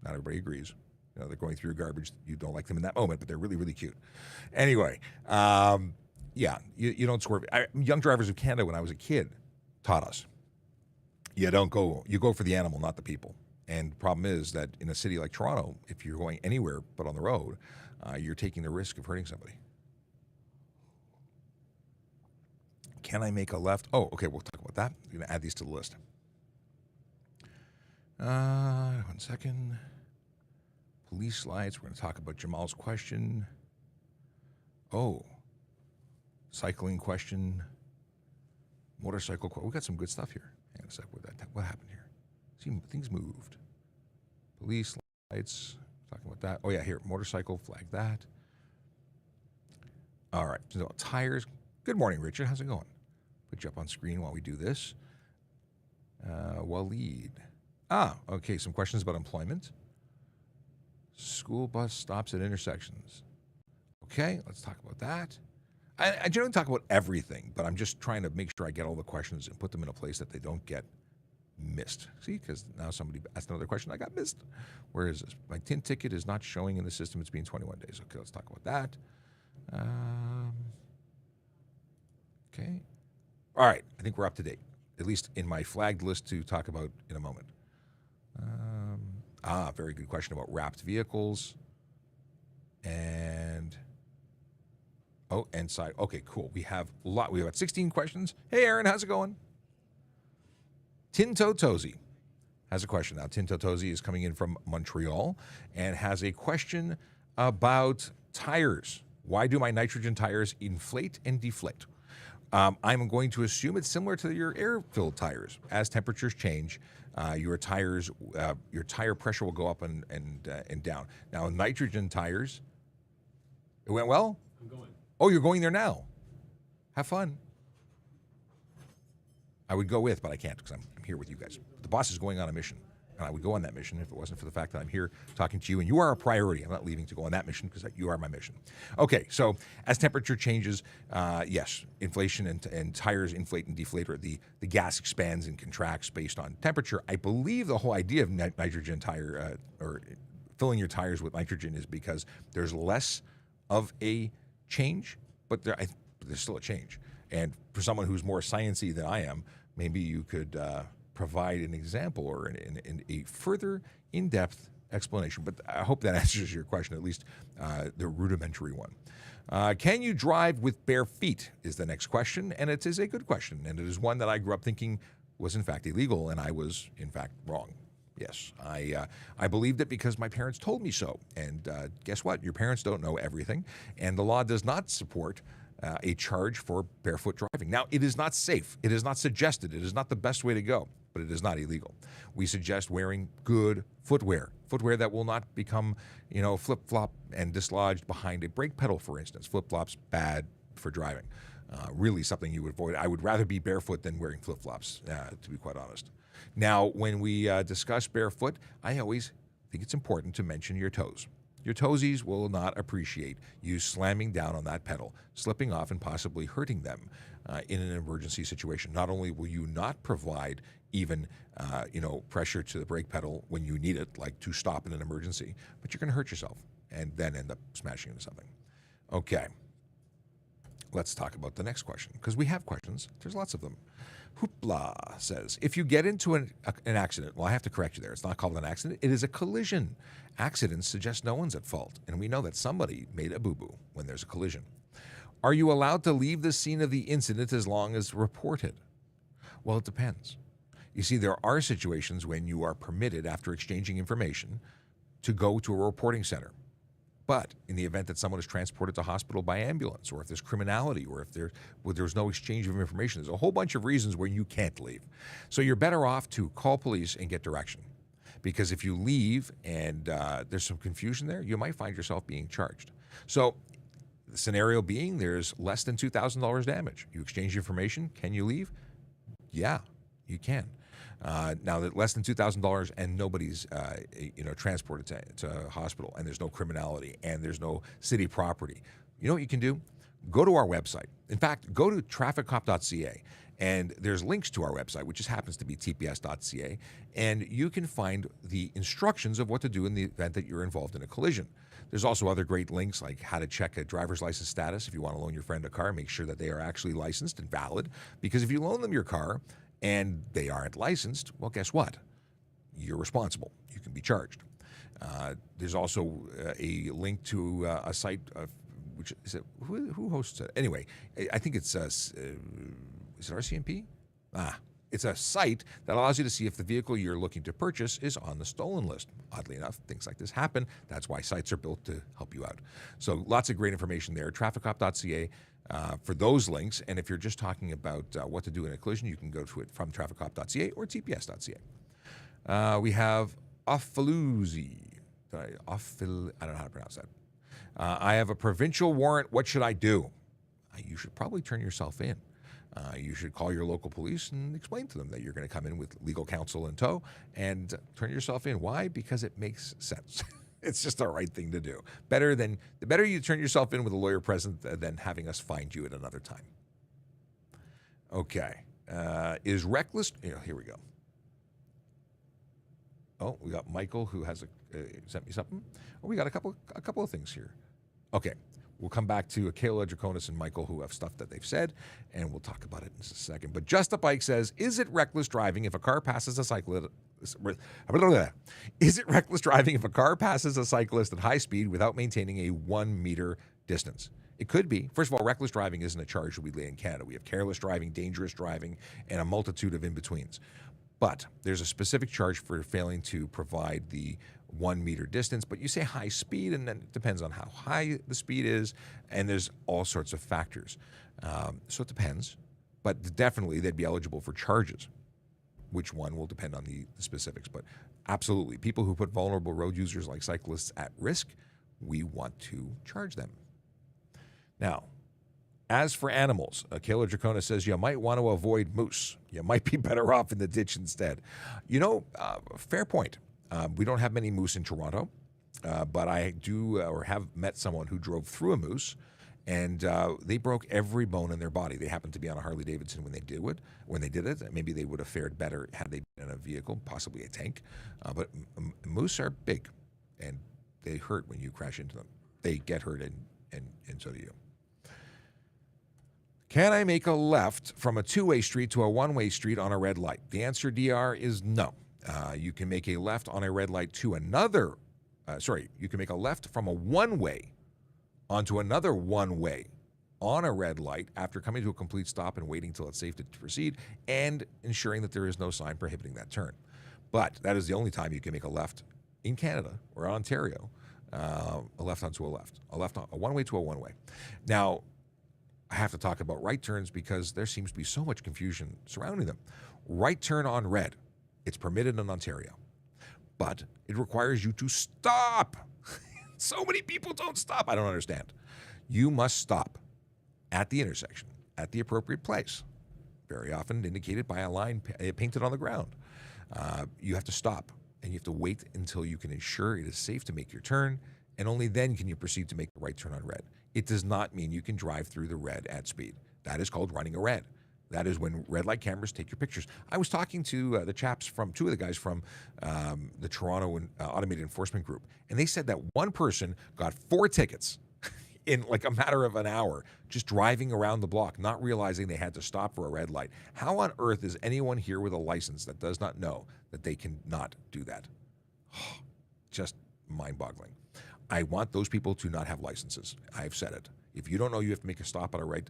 Not everybody agrees. They're going through your garbage. You don't like them in that moment, but they're really, really cute. Anyway, you don't swerve. Young Drivers of Canada, when I was a kid, taught us you go for the animal, not the people. And the problem is that in a city like Toronto, if you're going anywhere but on the road, you're taking the risk of hurting somebody. Can I make a left? Oh, okay, we'll talk about that. I'm going to add these to the list. 1 second. Police slides. We're going to talk about Jamal's question. Oh, cycling question. Motorcycle question. We got some good stuff here. Hang on a sec. What happened here? See, things moved. Police lights. Talking about that. Oh, yeah, here. Motorcycle. Flag that. All right. So, tires. Good morning, Richard. How's it going? Put you up on screen while we do this. Waleed. Okay. Some questions about employment. School bus stops at intersections. Okay, let's talk about that. I generally talk about everything, but I'm just trying to make sure I get all the questions and put them in a place that they don't get missed. See, because now somebody asked another question, I got missed. Where is this? My tin ticket is not showing in the system. It's been 21 days. Okay, let's talk about that. Okay. All right, I think we're up to date, at least in my flagged list to talk about in a moment. Very good question about wrapped vehicles. And side. Okay, cool. We have a lot. We have 16 questions. Hey, Aaron, how's it going? Tinto Tozy has a question. Now, Tinto Tozy is coming in from Montreal and has a question about tires. Why do my nitrogen tires inflate and deflate? I'm going to assume it's similar to your air-filled tires. As temperatures change, your tire pressure will go up and down. Now, nitrogen tires, it went well? I'm going. Oh, you're going there now. Have fun. I would go with, but I can't because I'm here with you guys. The boss is going on a mission, and I would go on that mission if it wasn't for the fact that I'm here talking to you, and you are a priority. I'm not leaving to go on that mission because you are my mission. Okay, so as temperature changes, yes, inflation and tires inflate and deflate, or the gas expands and contracts based on temperature. I believe the whole idea of nitrogen tire or filling your tires with nitrogen is because there's less of a change, but there's still a change. And for someone who's more sciencey than I am, maybe you could provide an example or a further in-depth explanation. But I hope that answers your question, at least the rudimentary one. Can you drive with bare feet is the next question, and it is a good question, and it is one that I grew up thinking was in fact illegal, and I was in fact wrong. Yes, I believed it because my parents told me so. And guess what? Your parents don't know everything, and the law does not support a charge for barefoot driving. Now, it is not safe. It is not suggested. It is not the best way to go, but it is not illegal. We suggest wearing good footwear that will not become, flip-flop and dislodged behind a brake pedal, for instance. Flip-flops, bad for driving. Really something you would avoid. I would rather be barefoot than wearing flip-flops, to be quite honest. Now, when we discuss barefoot, I always think it's important to mention your toes. Your toesies will not appreciate you slamming down on that pedal, slipping off, and possibly hurting them in an emergency situation. Not only will you not provide even pressure to the brake pedal when you need it, like to stop in an emergency, but you're going to hurt yourself and then end up smashing into something. Okay. Let's talk about the next question, because we have questions. There's lots of them. Hoopla says, if you get into an accident, well, I have to correct you there. It's not called an accident. It is a collision. Accidents suggest no one's at fault, and we know that somebody made a boo-boo when there's a collision. Are you allowed to leave the scene of the incident as long as reported? Well, it depends. You see, there are situations when you are permitted, after exchanging information, to go to a reporting center. But in the event that someone is transported to hospital by ambulance, or if there's criminality, or if there's no exchange of information, there's a whole bunch of reasons where you can't leave. So you're better off to call police and get direction. Because if you leave and there's some confusion there, you might find yourself being charged. So the scenario being, there's less than $2,000 damage. You exchange information. Can you leave? Yeah, you can. Now that less than $2,000 and nobody's transported to a hospital, and there's no criminality, and there's no city property, you know what you can do? Go to our website. In fact, go to trafficcop.ca, and there's links to our website, which just happens to be tps.ca, and you can find the instructions of what to do in the event that you're involved in a collision. There's also other great links, like how to check a driver's license status. If you want to loan your friend a car, make sure that they are actually licensed and valid, because if you loan them your car and they aren't licensed, well, guess what? You're responsible. You can be charged. There's also a link to a site, which is who hosts it? Anyway, I think it's, is it RCMP? It's a site that allows you to see if the vehicle you're looking to purchase is on the stolen list. Oddly enough, things like this happen. That's why sites are built to help you out. So lots of great information there. Trafficcop.ca. For those links, and if you're just talking about what to do in a collision, you can go to it from trafficcop.ca or tps.ca. We have Offaloozy. I don't know how to pronounce that. I have a provincial warrant. What should I do? You should probably turn yourself in. You should call your local police and explain to them that you're going to come in with legal counsel in tow and turn yourself in. Why? Because it makes sense. It's just the right thing to do. The better you turn yourself in with a lawyer present than having us find you at another time. Okay. Is reckless... here we go. Oh, we got Michael, who has sent me something. Oh, we got a couple of things here. Okay. We'll come back to Kayla Draconis and Michael, who have stuff that they've said, and we'll talk about it in a second. But Just a Bike says, is it reckless driving if a car passes a cyclist? Is it reckless driving if a car passes a cyclist at high speed without maintaining a 1 meter distance? It could be. First of all, reckless driving isn't a charge that we lay in Canada. We have careless driving, dangerous driving, and a multitude of in-betweens. But there's a specific charge for failing to provide the 1 meter distance. But you say high speed, and then it depends on how high the speed is, and there's all sorts of factors. So it depends. But definitely they'd be eligible for charges. Which one will depend on the specifics. But absolutely, people who put vulnerable road users like cyclists at risk, we want to charge them. Now, as for animals, Kayla Dracona says you might want to avoid moose. You might be better off in the ditch instead. Fair point. We don't have many moose in Toronto, but I do or have met someone who drove through a moose, and they broke every bone in their body. They happened to be on a Harley Davidson when they did it. Maybe they would have fared better had they been in a vehicle, possibly a tank. But moose are big, and they hurt when you crash into them. They get hurt, and so do you. Can I make a left from a two-way street to a one-way street on a red light? The answer, DR, is no. You can make a left on a red light to another. You can make a left from a one-way onto another one-way on a red light after coming to a complete stop and waiting till it's safe to proceed and ensuring that there is no sign prohibiting that turn. But that is the only time you can make a left in Canada or Ontario, a left onto a left, a one-way to a one-way. Now, I have to talk about right turns because there seems to be so much confusion surrounding them. Right turn on red, it's permitted in Ontario, but it requires you to stop. So many people don't stop. I don't understand. You must stop at the intersection, at the appropriate place, very often indicated by a line painted on the ground. You have to stop, and you have to wait until you can ensure it is safe to make your turn, and only then can you proceed to make the right turn on red. It does not mean you can drive through the red at speed. That is called running a red. That is when red light cameras take your pictures. I was talking to the chaps from, two of the guys from the Toronto Automated Enforcement Group, and they said that one person got 4 tickets in like a matter of an hour, just driving around the block, not realizing they had to stop for a red light. How on earth is anyone here with a license that does not know that they cannot do that? Just mind-boggling. I want those people to not have licenses. I've said it. If you don't know you have to make a stop at a right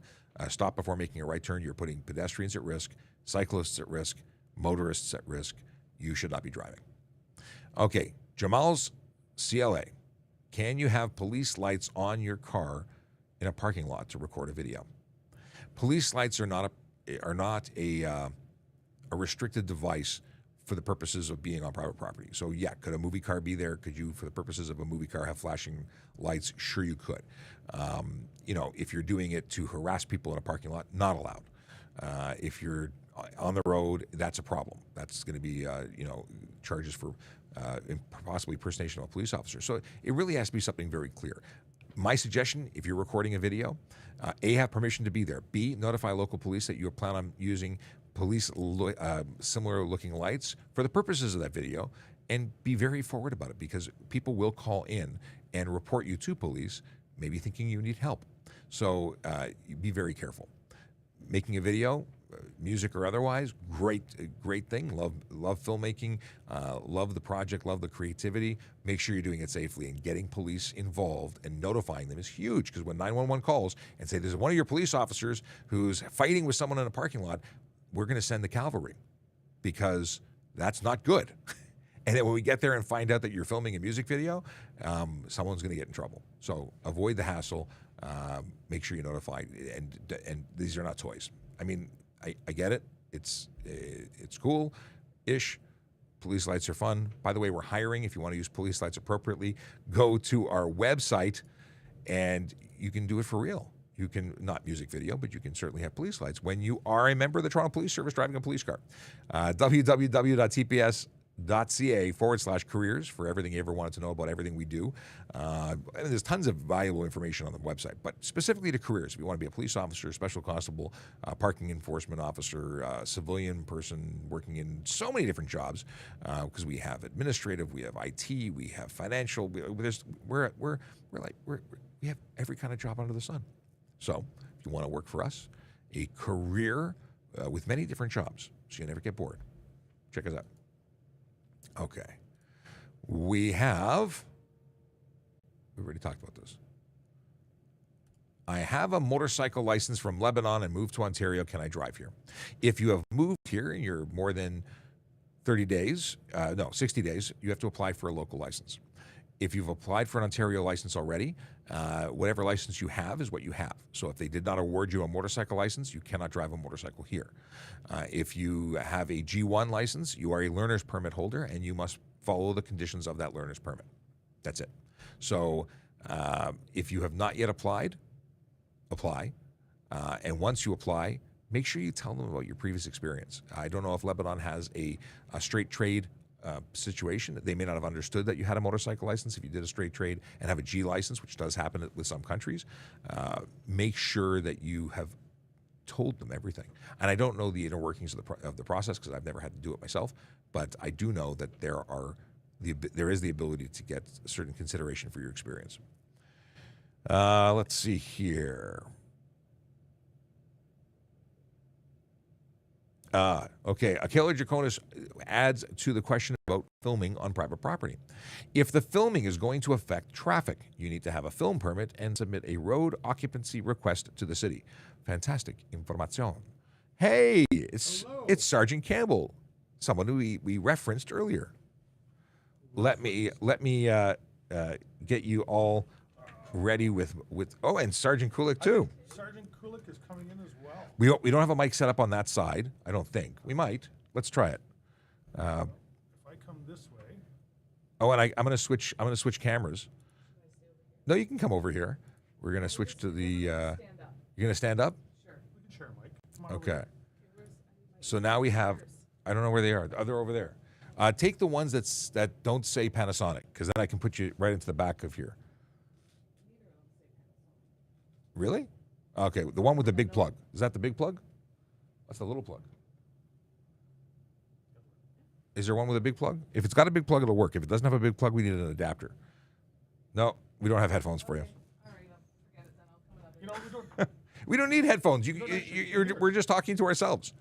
stop before making a right turn, you're putting pedestrians at risk, cyclists at risk, motorists at risk. You should not be driving. Okay, Jamal's CLA. Can you have police lights on your car in a parking lot to record a video? Police lights are not a restricted device for the purposes of being on private property. So yeah, could a movie car be there? Could you, for the purposes of a movie car, have flashing lights? Sure you could. If you're doing it to harass people in a parking lot, not allowed. If you're on the road, that's a problem. That's going to be, charges for possibly impersonation of a police officer. So it really has to be something very clear. My suggestion, if you're recording a video, A, have permission to be there. B, notify local police that you plan on using similar looking lights for the purposes of that video, and be very forward about it, because people will call in and report you to police, maybe thinking you need help. So be very careful. Making a video, music or otherwise, great thing. Love filmmaking, love the project, love the creativity. Make sure you're doing it safely, and getting police involved and notifying them is huge, because when 911 calls and say there's one of your police officers who's fighting with someone in a parking lot, we're going to send the cavalry, because that's not good. And then when we get there and find out that you're filming a music video, someone's going to get in trouble. So avoid the hassle. Make sure you notify. And these are not toys. I mean, I get it. It's cool-ish. Police lights are fun. By the way, we're hiring. If you want to use police lights appropriately, go to our website, and you can do it for real. You can, not music video, but you can certainly have police lights when you are a member of the Toronto Police Service driving a police car. www.tps.ca/careers for everything you ever wanted to know about everything we do. And there's tons of valuable information on the website, but specifically to careers. If you want to be a police officer, special constable, parking enforcement officer, civilian person working in so many different jobs, because we have administrative, we have IT, we have financial. We have every kind of job under the sun. So if you want to work for us, a career with many different jobs, so you never get bored, check us out. Okay. We've already talked about this. I have a motorcycle license from Lebanon and moved to Ontario. Can I drive here? If you have moved here and you're more than 60 days, you have to apply for a local license. If you've applied for an Ontario license already, whatever license you have is what you have. So if they did not award you a motorcycle license, you cannot drive a motorcycle here. If you have a G1 license, you are a learner's permit holder, and you must follow the conditions of that learner's permit. That's it. So if you have not yet applied, apply. And once you apply, make sure you tell them about your previous experience. I don't know if Lebanon has a straight trade situation. They may not have understood that you had a motorcycle license if you did a straight trade and have a G license, which does happen with some countries. Make sure that you have told them everything. And I don't know the inner workings of the process, because I've never had to do it myself, but I do know that there is the ability to get a certain consideration for your experience. Let's see here. Okay, Akela Draconis adds to the question about filming on private property. If the filming is going to affect traffic, you need to have a film permit and submit a road occupancy request to the city. Fantastic information. Hey, it's Sergeant Campbell, someone who we referenced earlier. Let me get you all ready with and Sergeant Kulik too. Sergeant Kulik is coming in as well. We don't have a mic set up on that side. I don't think we might. Let's try it. If I come this way. Oh, and I'm gonna switch cameras. No, you can come over here. We're gonna switch to the. You're gonna stand up. Sure. We can share a mic. Come on Okay. So now we have. I don't know where they are. Oh, they're over there. Take the ones that don't say Panasonic, because then I can put you right into the back of here. Really? Okay, the one with the big plug. Is that the big plug? That's the little plug. Is there one with a big plug? If it's got a big plug, it'll work. If it doesn't have a big plug, we need an adapter. No, we don't have headphones for you. All right, forget it then. I'll come with You know, we don't. We don't need headphones. We're just talking to ourselves.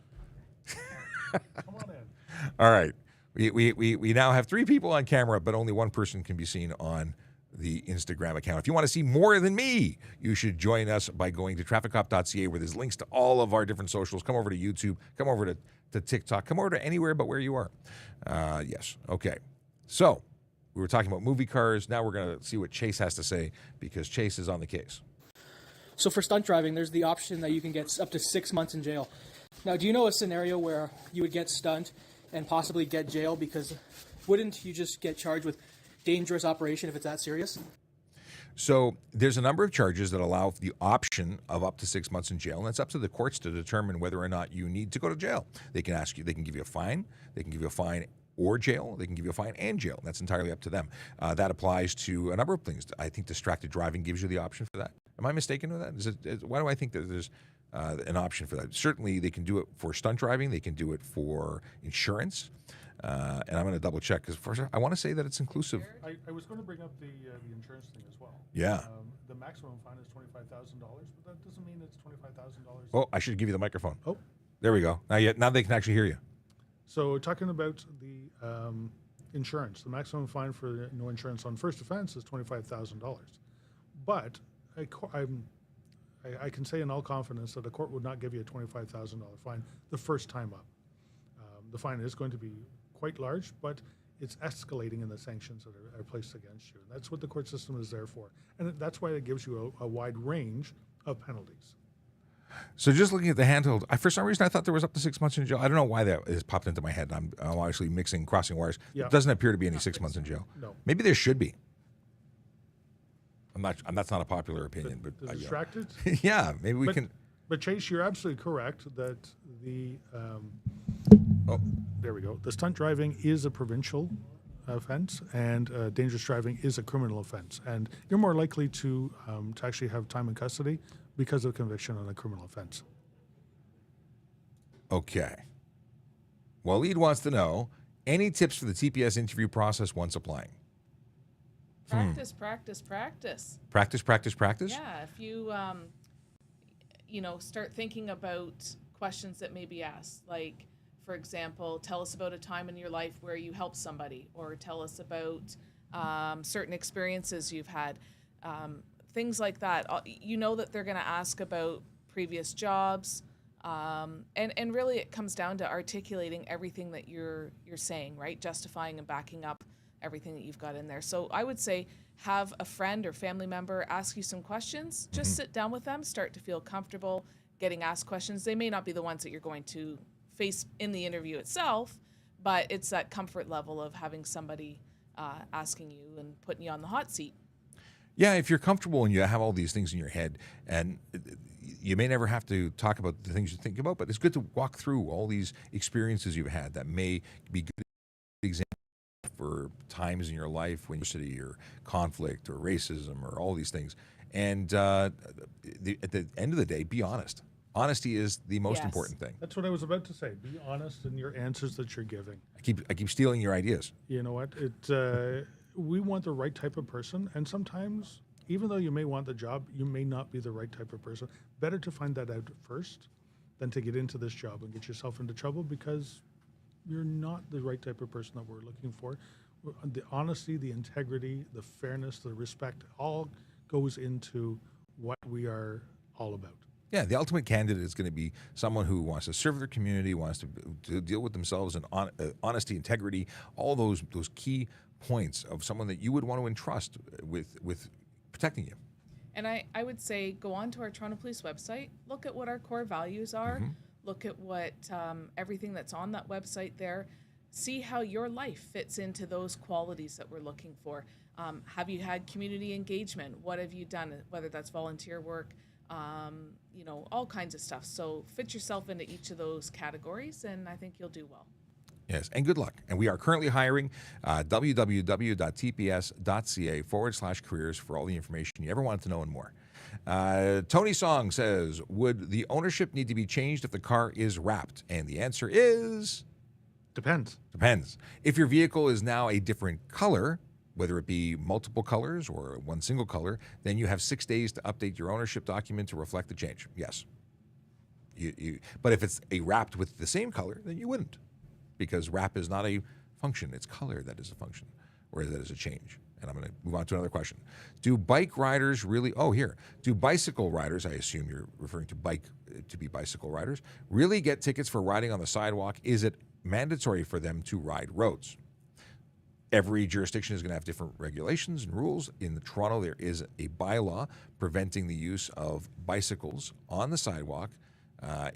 Come on in. All right. We now have 3 people on camera, but only one person can be seen on the Instagram account. If you want to see more than me, you should join us by going to trafficcop.ca, where there's links to all of our different socials. Come over to YouTube. Come over to TikTok. Come over to anywhere but where you are. Yes. Okay. So we were talking about movie cars. Now we're going to see what Chase has to say, because Chase is on the case. So for stunt driving, there's the option that you can get up to 6 months in jail. Now, do you know a scenario where you would get stunt and possibly get jail? Because wouldn't you just get charged with dangerous operation if it's that serious? So there's a number of charges that allow for the option of up to 6 months in jail, and it's up to the courts to determine whether or not you need to go to jail. They can ask you, they can give you a fine, they can give you a fine or jail, they can give you a fine and jail. That's entirely up to them. That applies to a number of things. I think distracted driving gives you the option for that. Am I mistaken with that? Why do I think that there's an option for that? Certainly they can do it for stunt driving, they can do it for insurance. And I'm going to double check, because first I want to say that it's inclusive. I was going to bring up the insurance thing as well. Yeah. The maximum fine is $25,000, but that doesn't mean it's $25,000. Oh, I should give you the microphone. Oh. There we go. Now they can actually hear you. So talking about the insurance, the maximum fine for no insurance on first offense is $25,000. But I can say in all confidence that a court would not give you a $25,000 fine the first time up. The fine is going to be quite large, but it's escalating in the sanctions that are placed against you. That's what the court system is there for. And that's why it gives you a wide range of penalties. So just looking at the handheld, for some reason I thought there was up to 6 months in jail. I don't know why that has popped into my head. I'm obviously crossing wires. Yeah. It doesn't appear to be any 6 months in jail. No. Maybe there should be. That's not a popular opinion, but The distracted? yeah, maybe we can. But Chase, you're absolutely correct that the there we go. The stunt driving is a provincial offense, and dangerous driving is a criminal offense, and you're more likely to actually have time in custody because of conviction on a criminal offense. Okay. Waleed wants to know, any tips for the TPS interview process once applying? Practice, practice, practice. Practice, practice, practice? Yeah, if you, start thinking about questions that may be asked, like, for example, tell us about a time in your life where you helped somebody, or tell us about certain experiences you've had, things like that. You know that they're going to ask about previous jobs, and really it comes down to articulating everything that you're saying, right? Justifying and backing up everything that you've got in there. So I would say have a friend or family member ask you some questions. Just sit down with them, start to feel comfortable getting asked questions. They may not be the ones that you're going to face in the interview itself, but it's that comfort level of having somebody asking you and putting you on the hot seat. Yeah, if you're comfortable and you have all these things in your head, and you may never have to talk about the things you think about, but it's good to walk through all these experiences you've had that may be good examples for times in your life when you're or conflict or racism or all these things. And at the end of the day, be honest. Honesty is the most important thing. That's what I was about to say. Be honest in your answers that you're giving. I keep stealing your ideas. You know what? We want the right type of person, and sometimes, even though you may want the job, you may not be the right type of person. Better to find that out first than to get into this job and get yourself into trouble because you're not the right type of person that we're looking for. The honesty, the integrity, the fairness, the respect, all goes into what we are all about. Yeah, the ultimate candidate is going to be someone who wants to serve their community, wants to deal with themselves, and honesty, integrity, all those key points of someone that you would want to entrust with protecting you. And I would say go on to our Toronto Police website, look at what our core values are, look at what everything that's on that website there, see how your life fits into those qualities that we're looking for. Have you had community engagement? What have you done, whether that's volunteer work, all kinds of stuff. So fit yourself into each of those categories, and I think you'll do well. Yes, and good luck. And we are currently hiring www.tps.ca/careers for all the information you ever wanted to know and more. Tony Song says, would the ownership need to be changed if the car is wrapped? And the answer is... Depends. Depends. If your vehicle is now a different color, whether it be multiple colors or one single color, then you have 6 days to update your ownership document to reflect the change. Yes. But if it's a wrapped with the same color, then you wouldn't, because wrap is not a function. It's color that is a function, or that is a change. And I'm going to move on to another question. Do bike riders really, do bicycle riders, I assume you're referring to bike to be bicycle riders, really get tickets for riding on the sidewalk? Is it mandatory for them to ride roads? Every jurisdiction is going to have different regulations and rules. In Toronto, there is a bylaw preventing the use of bicycles on the sidewalk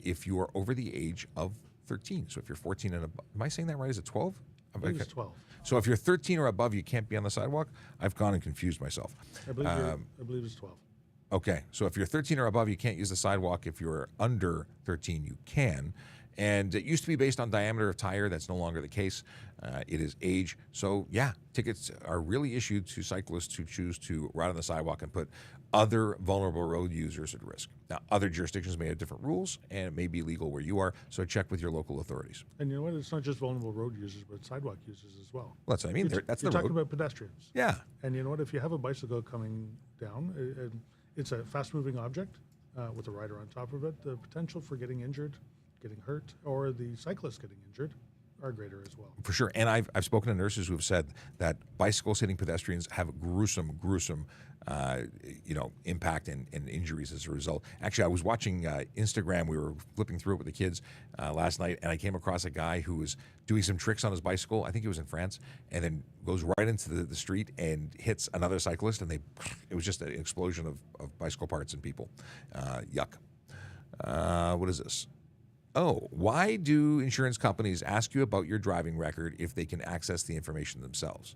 if you are over the age of 13. So if you're 14 and above, am I saying that right? Is it 12? I believe it's 12. So if you're 13 or above, you can't be on the sidewalk? I've gone and confused myself. I believe it's 12. Okay, so if you're 13 or above, you can't use the sidewalk. If you're under 13, you can. And it used to be based on diameter of tire. That's no longer the case. It is age. So yeah, tickets are really issued to cyclists who choose to ride on the sidewalk and put other vulnerable road users at risk. Now, other jurisdictions may have different rules, and it may be legal where you are, so check with your local authorities. And you know what? It's not just vulnerable road users, but sidewalk users as well. Well, that's what I mean. That's You're the talking road. about pedestrians. Yeah. And you know what? If you have a bicycle coming down, it's a fast-moving object with a rider on top of it. The potential for getting injured, getting hurt, or the cyclist getting injured are greater as well. For sure. And I've spoken to nurses who have said that bicycles hitting pedestrians have gruesome impact and injuries as a result. Actually, I was watching Instagram. We were flipping through it with the kids last night, and I came across a guy who was doing some tricks on his bicycle. I think he was in France, and then goes right into the street and hits another cyclist, and it was just an explosion of bicycle parts and people. Yuck. What is this? Oh, why do insurance companies ask you about your driving record if they can access the information themselves?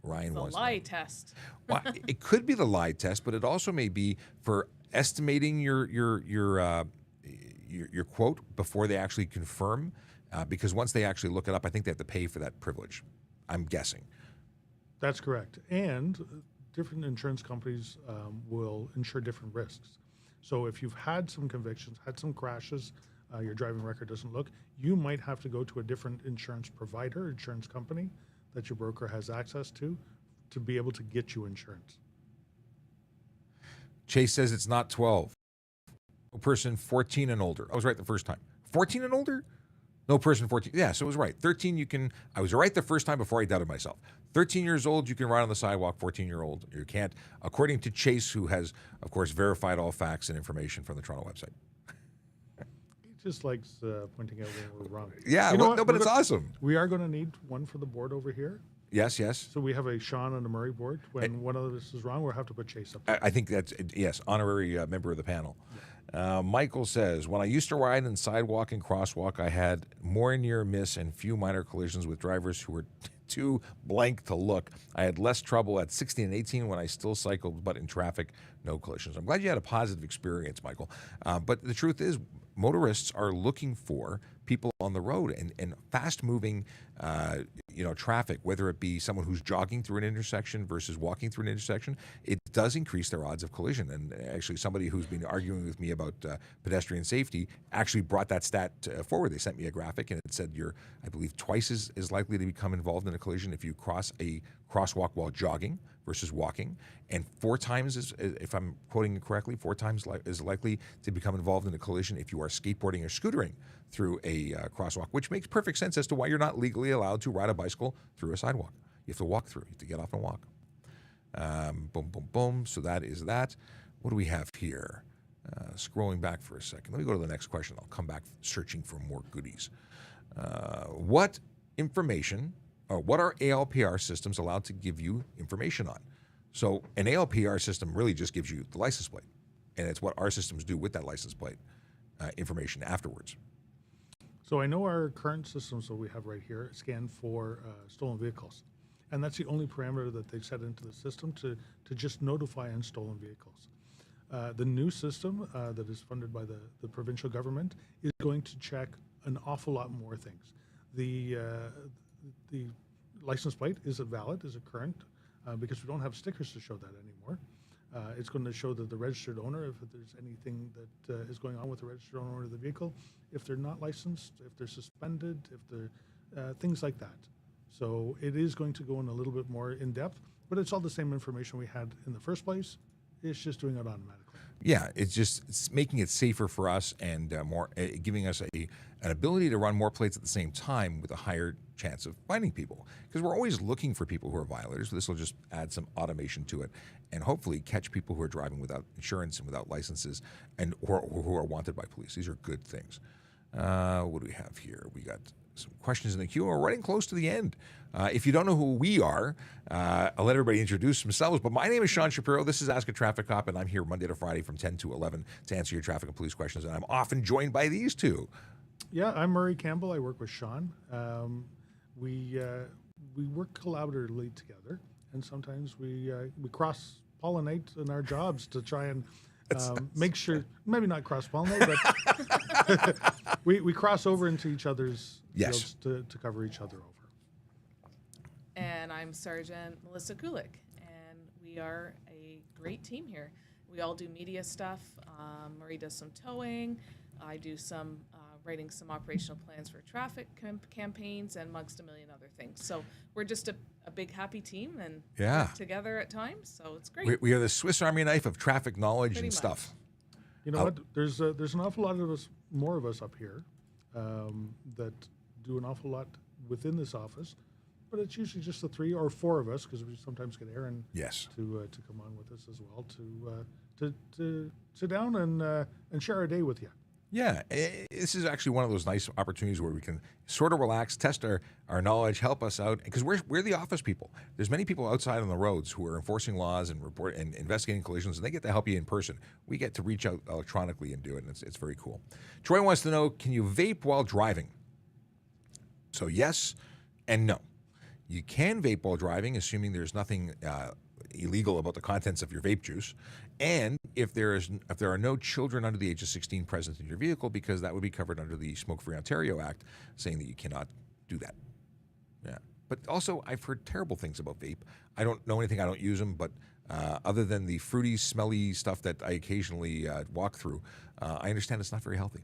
Ryan The wants lie test. Well, it could be the lie test, but it also may be for estimating your quote before they actually confirm, because once they actually look it up, I think they have to pay for that privilege. I'm guessing. That's correct. And different insurance companies will insure different risks. So if you've had some convictions, had some crashes, your driving record doesn't look, you might have to go to a different insurance provider, insurance company that your broker has access to be able to get you insurance. Chase says it's not 12. No person 14 and older. I was right the first time. 14 and older? No person 14. Yeah, so it was right. 13, I was right the first time before I doubted myself. 13 years old, you can ride on the sidewalk. 14-year-old, you can't. According to Chase, who has, of course, verified all facts and information from the Toronto website. He just likes pointing out when we're wrong. Yeah, You know what? but it's awesome. We are going to need one for the board over here. Yes. So we have a Sean and a Murray board. When one of us is wrong, we'll have to put Chase up there. I think that's, yes, honorary member of the panel. Michael says, when I used to ride in sidewalk and crosswalk, I had more near miss and few minor collisions with drivers who were too blank to look. I had less trouble at 16 and 18 when I still cycled, but in traffic, no collisions. I'm glad you had a positive experience, Michael. But the truth is, motorists are looking for people on the road and fast-moving, traffic, whether it be someone who's jogging through an intersection versus walking through an intersection, it does increase their odds of collision. And actually, somebody who's been arguing with me about pedestrian safety actually brought that stat forward. They sent me a graphic, and it said you're, I believe, twice as likely to become involved in a collision if you cross a crosswalk while jogging versus walking, and 4 times, if I'm quoting it correctly, 4 times as likely to become involved in a collision if you are skateboarding or scootering through a crosswalk, which makes perfect sense as to why you're not legally allowed to ride a bicycle through a sidewalk. You have to walk through. You have to get off and walk. Boom, boom, boom. So that is that. What do we have here? Scrolling back for a second. Let me go to the next question. I'll come back searching for more goodies. What information, or what are ALPR systems allowed to give you information on? So an ALPR system really just gives you the license plate, and it's what our systems do with that license plate information afterwards. So I know our current systems that we have right here scan for stolen vehicles. And that's the only parameter that they've set into the system to just notify on stolen vehicles. The new system that is funded by the provincial government is going to check an awful lot more things. The license plate, is it valid? Is it current? Because we don't have stickers to show that anymore. It's going to show that the registered owner, if there's anything that is going on with the registered owner of the vehicle, if they're not licensed, if they're suspended, if they're things like that. So it is going to go in a little bit more in depth, but it's all the same information we had in the first place. It's just doing it automatically. Yeah, it's making it safer for us and more giving us an ability to run more plates at the same time with a higher chance of finding people, because we're always looking for people who are violators. This will just add some automation to it and hopefully catch people who are driving without insurance and without licenses and or who are wanted by police. These are good things. What do we have here? We got some questions in the queue. We're running close to the end. If you don't know who we are, I'll let everybody introduce themselves. But my name is Sean Shapiro. This is Ask a Traffic Cop, and I'm here Monday to Friday from 10 to 11 to answer your traffic and police questions. And I'm often joined by these two. Yeah, I'm Murray Campbell. I work with Sean. We work collaboratively together, and sometimes we cross-pollinate in our jobs to try and make sure, maybe not cross-pollinate, but we cross over into each other's Yes. fields to cover each other over. And I'm Sergeant Melissa Kulik, and we are a great team here. We all do media stuff. Marie does some towing. I do some writing some operational plans for traffic campaigns, and amongst a million other things. So we're just a big happy team and work together at times. So it's great. We are the Swiss Army knife of traffic knowledge Pretty and much. stuff. You know what? There's an awful lot of us, more of us up here, that do an awful lot within this office, but it's usually just the 3 or 4 of us, because we sometimes get Aaron Yes. to come on with us as well to sit down and share our day with you. Yeah, this is actually one of those nice opportunities where we can sort of relax, test our knowledge, help us out, because we're the office people. There's many people outside on the roads who are enforcing laws and report and investigating collisions, and they get to help you in person. We get to reach out electronically and do it, and it's very cool. Troy wants to know, can you vape while driving? So yes and no. You can vape while driving, assuming there's nothing illegal about the contents of your vape juice, and if there are no children under the age of 16 present in your vehicle, because that would be covered under the Smoke-Free Ontario Act, saying that you cannot do that. Yeah, but also I've heard terrible things about vape. I don't know anything. I don't use them, but other than the fruity, smelly stuff that I occasionally walk through, I understand it's not very healthy.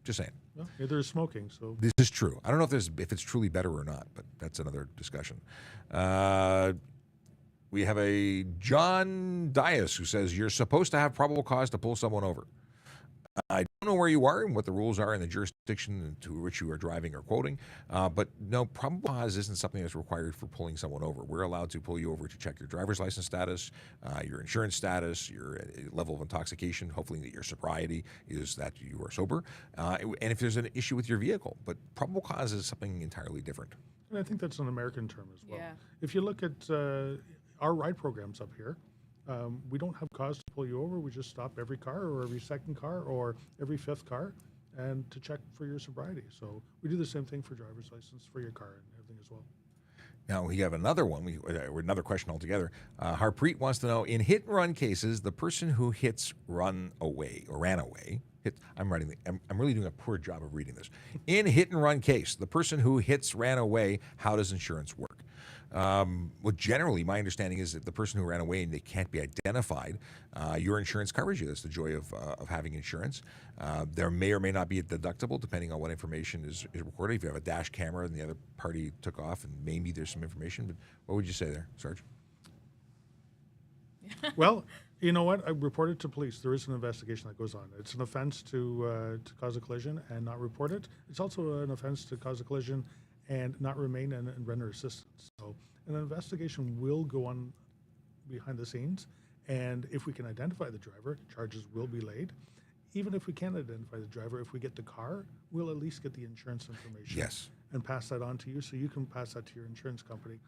Just saying. Well, neither is smoking, so This is true. I don't know if it's truly better or not, but that's another discussion. We have a John Dias who says, you're supposed to have probable cause to pull someone over. I don't know where you are and what the rules are in the jurisdiction to which you are driving or quoting, but no, probable cause isn't something that's required for pulling someone over. We're allowed to pull you over to check your driver's license status, your insurance status, your level of intoxication, hopefully that your sobriety is that you are sober, and if there's an issue with your vehicle. But probable cause is something entirely different. and I think that's an American term as well. Yeah. If you look at our ride programs up here, we don't have cause to pull you over. We just stop every car or every second car or every 5th car and to check for your sobriety. So we do the same thing for driver's license, for your car and everything as well. Now, we have another one, another question altogether. Harpreet wants to know, in hit-and-run cases, the person who hits ran away. I'm really doing a poor job of reading this. In hit-and-run case, the person who hits ran away, how does insurance work? Well, generally, my understanding is that the person who ran away and they can't be identified, your insurance covers you. That's the joy of having insurance. There may or may not be a deductible depending on what information is recorded. If you have a dash camera and the other party took off, and maybe there's some information. But what would you say there, Sarge? Well, you know what? I reported to police. There is an investigation that goes on. It's an offense to cause a collision and not report it. It's also an offense to cause a collision and not remain and render assistance. So an investigation will go on behind the scenes, and if we can identify the driver, charges will be laid. Even if we can't identify the driver, if we get the car, we'll at least get the insurance information. Yes. And pass that on to you, so you can pass that to your insurance company,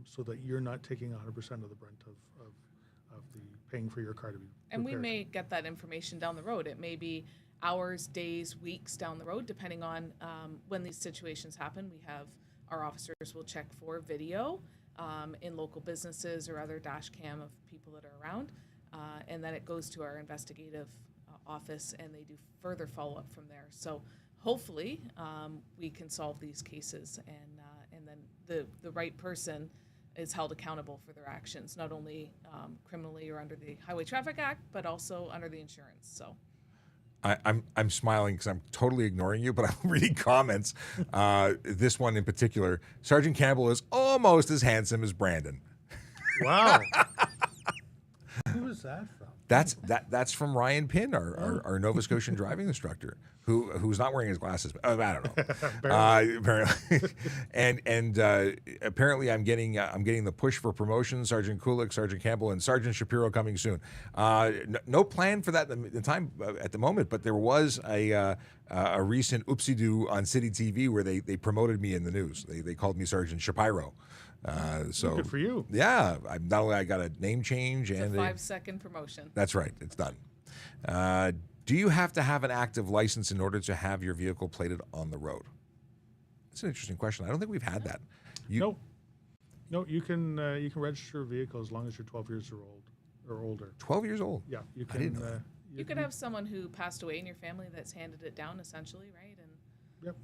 so that you're not taking 100% of the brunt of the paying for your car to be And we repaired. may get that information down the road. It may be hours, days, weeks down the road, depending on when these situations happen. We have our officers will check for video in local businesses or other dash cam of people that are around, and then it goes to our investigative office, and they do further follow-up from there. So hopefully we can solve these cases, and then the right person is held accountable for their actions, not only criminally or under the Highway Traffic Act, but also under the insurance. So. I'm smiling because I'm totally ignoring you, but I'm reading comments. This one in particular, Sergeant Campbell is almost as handsome as Brandon. Wow. Who was that from? That's from Ryan Pinn, our Nova Scotian driving instructor, who's not wearing his glasses. I don't know. Apparently, and apparently I'm getting the push for promotion. Sergeant Kulik, Sergeant Campbell, and Sergeant Shapiro coming soon. No plan for that at the time at the moment, but there was a recent oopsie-doo on City TV where they promoted me in the news. They called me Sergeant Shapiro. So good for you. Yeah, not only I got a name change and a 5-second promotion. That's right. It's done. Do you have to have an active license in order to have your vehicle plated on the road? That's an interesting question. I don't think we've had that. No, you can register a vehicle as long as you're 12 years or older. 12 years old? Yeah, you can. I didn't know that. You could have someone who passed away in your family that's handed it down, essentially, right? And Yep.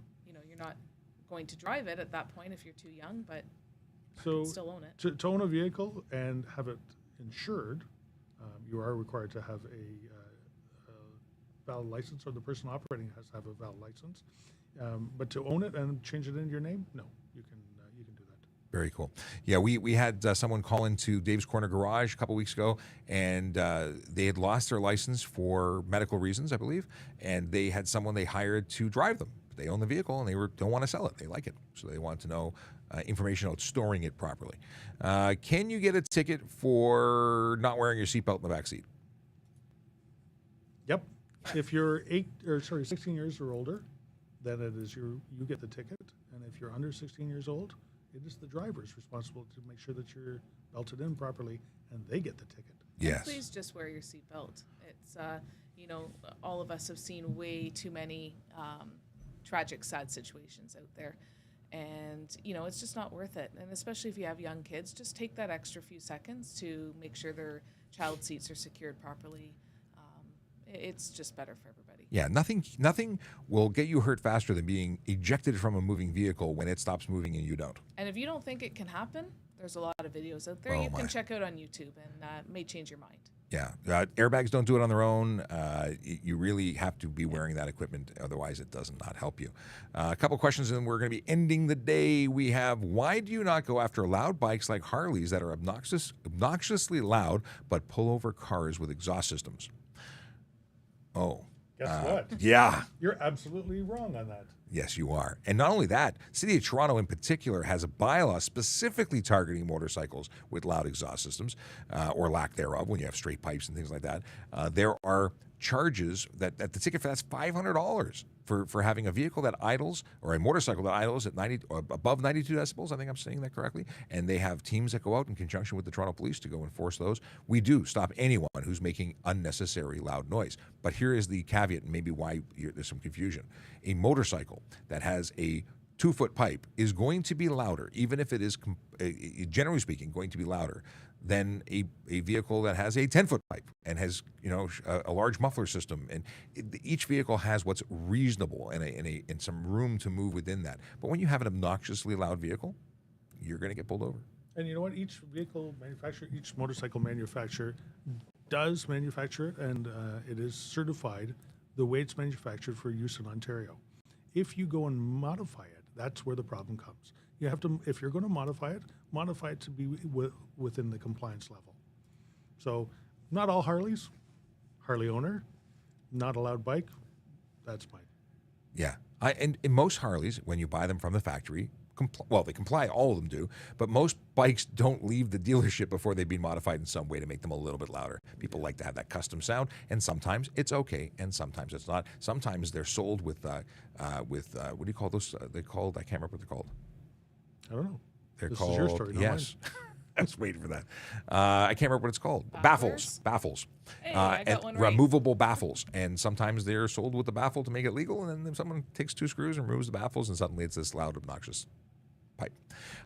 you're not going to drive it at that point if you're too young, but So still own it. to own a vehicle and have it insured, you are required to have a valid license, or the person operating has to have a valid license. But to own it and change it into your name, no, you can do that. Very cool. Yeah, we had someone call into Dave's Corner Garage a couple weeks ago, and they had lost their license for medical reasons, I believe, and they had someone they hired to drive them. They own the vehicle, and they don't want to sell it. They like it, so they want to know information about storing it properly. Can you get a ticket for not wearing your seatbelt in the back seat? Yep. If you're 16 years or older, then it is you get the ticket. And if you're under 16 years old, it is the driver's responsible to make sure that you're belted in properly, and they get the ticket. Yes. Please just wear your seatbelt. It's all of us have seen way too many tragic, sad situations out there. And, it's just not worth it. And especially if you have young kids, just take that extra few seconds to make sure their child seats are secured properly. It's just better for everybody. Yeah, nothing will get you hurt faster than being ejected from a moving vehicle when it stops moving and you don't. And if you don't think it can happen, there's a lot of videos out there you can check out on YouTube, and may change your mind. Yeah, airbags don't do it on their own. You really have to be wearing that equipment, otherwise it does not help you. A couple questions, and we're going to be ending the day. We have, why do you not go after loud bikes like Harleys that are obnoxiously loud but pull over cars with exhaust systems? Oh. Guess what? Yeah. You're absolutely wrong on that. Yes, you are. And not only that, City of Toronto in particular has a bylaw specifically targeting motorcycles with loud exhaust systems, or lack thereof, when you have straight pipes and things like that. There are charges that the ticket for that's $500 for having a vehicle that idles, or a motorcycle that idles at 90 or above 92 decibels. I think I'm saying that correctly. And they have teams that go out in conjunction with the Toronto Police to go enforce those. We do stop anyone who's making unnecessary loud noise. But here is the caveat, and maybe why there's some confusion. A motorcycle that has a 2-foot pipe is going to be louder, even if it is, generally speaking, going to be louder than a vehicle that has a 10-foot pipe and has a large muffler system. And each vehicle has what's reasonable and some room to move within that. But when you have an obnoxiously loud vehicle, you're going to get pulled over. And you know what? Each vehicle manufacturer, each motorcycle manufacturer does manufacture it, and it is certified the way it's manufactured for use in Ontario. If you go and modify it, that's where the problem comes. You have to, if you're going to modify it to be within the compliance level. So, not all Harleys, Harley owner, not a loud bike, that's mine. Yeah, and in most Harleys, when you buy them from the factory, they comply, all of them do, but most bikes don't leave the dealership before they've been modified in some way to make them a little bit louder. People like to have that custom sound, and sometimes it's okay, and sometimes it's not. Sometimes they're sold with what do you call those? They're called, I can't remember what they're called. I don't know. They're This called, is your story, not yes. I was waiting for that. I can't remember what it's called. Baffles. Hey, I got and one right. removable baffles. And sometimes they're sold with the baffle to make it legal, and then someone takes 2 screws and removes the baffles, and suddenly it's this loud, obnoxious pipe.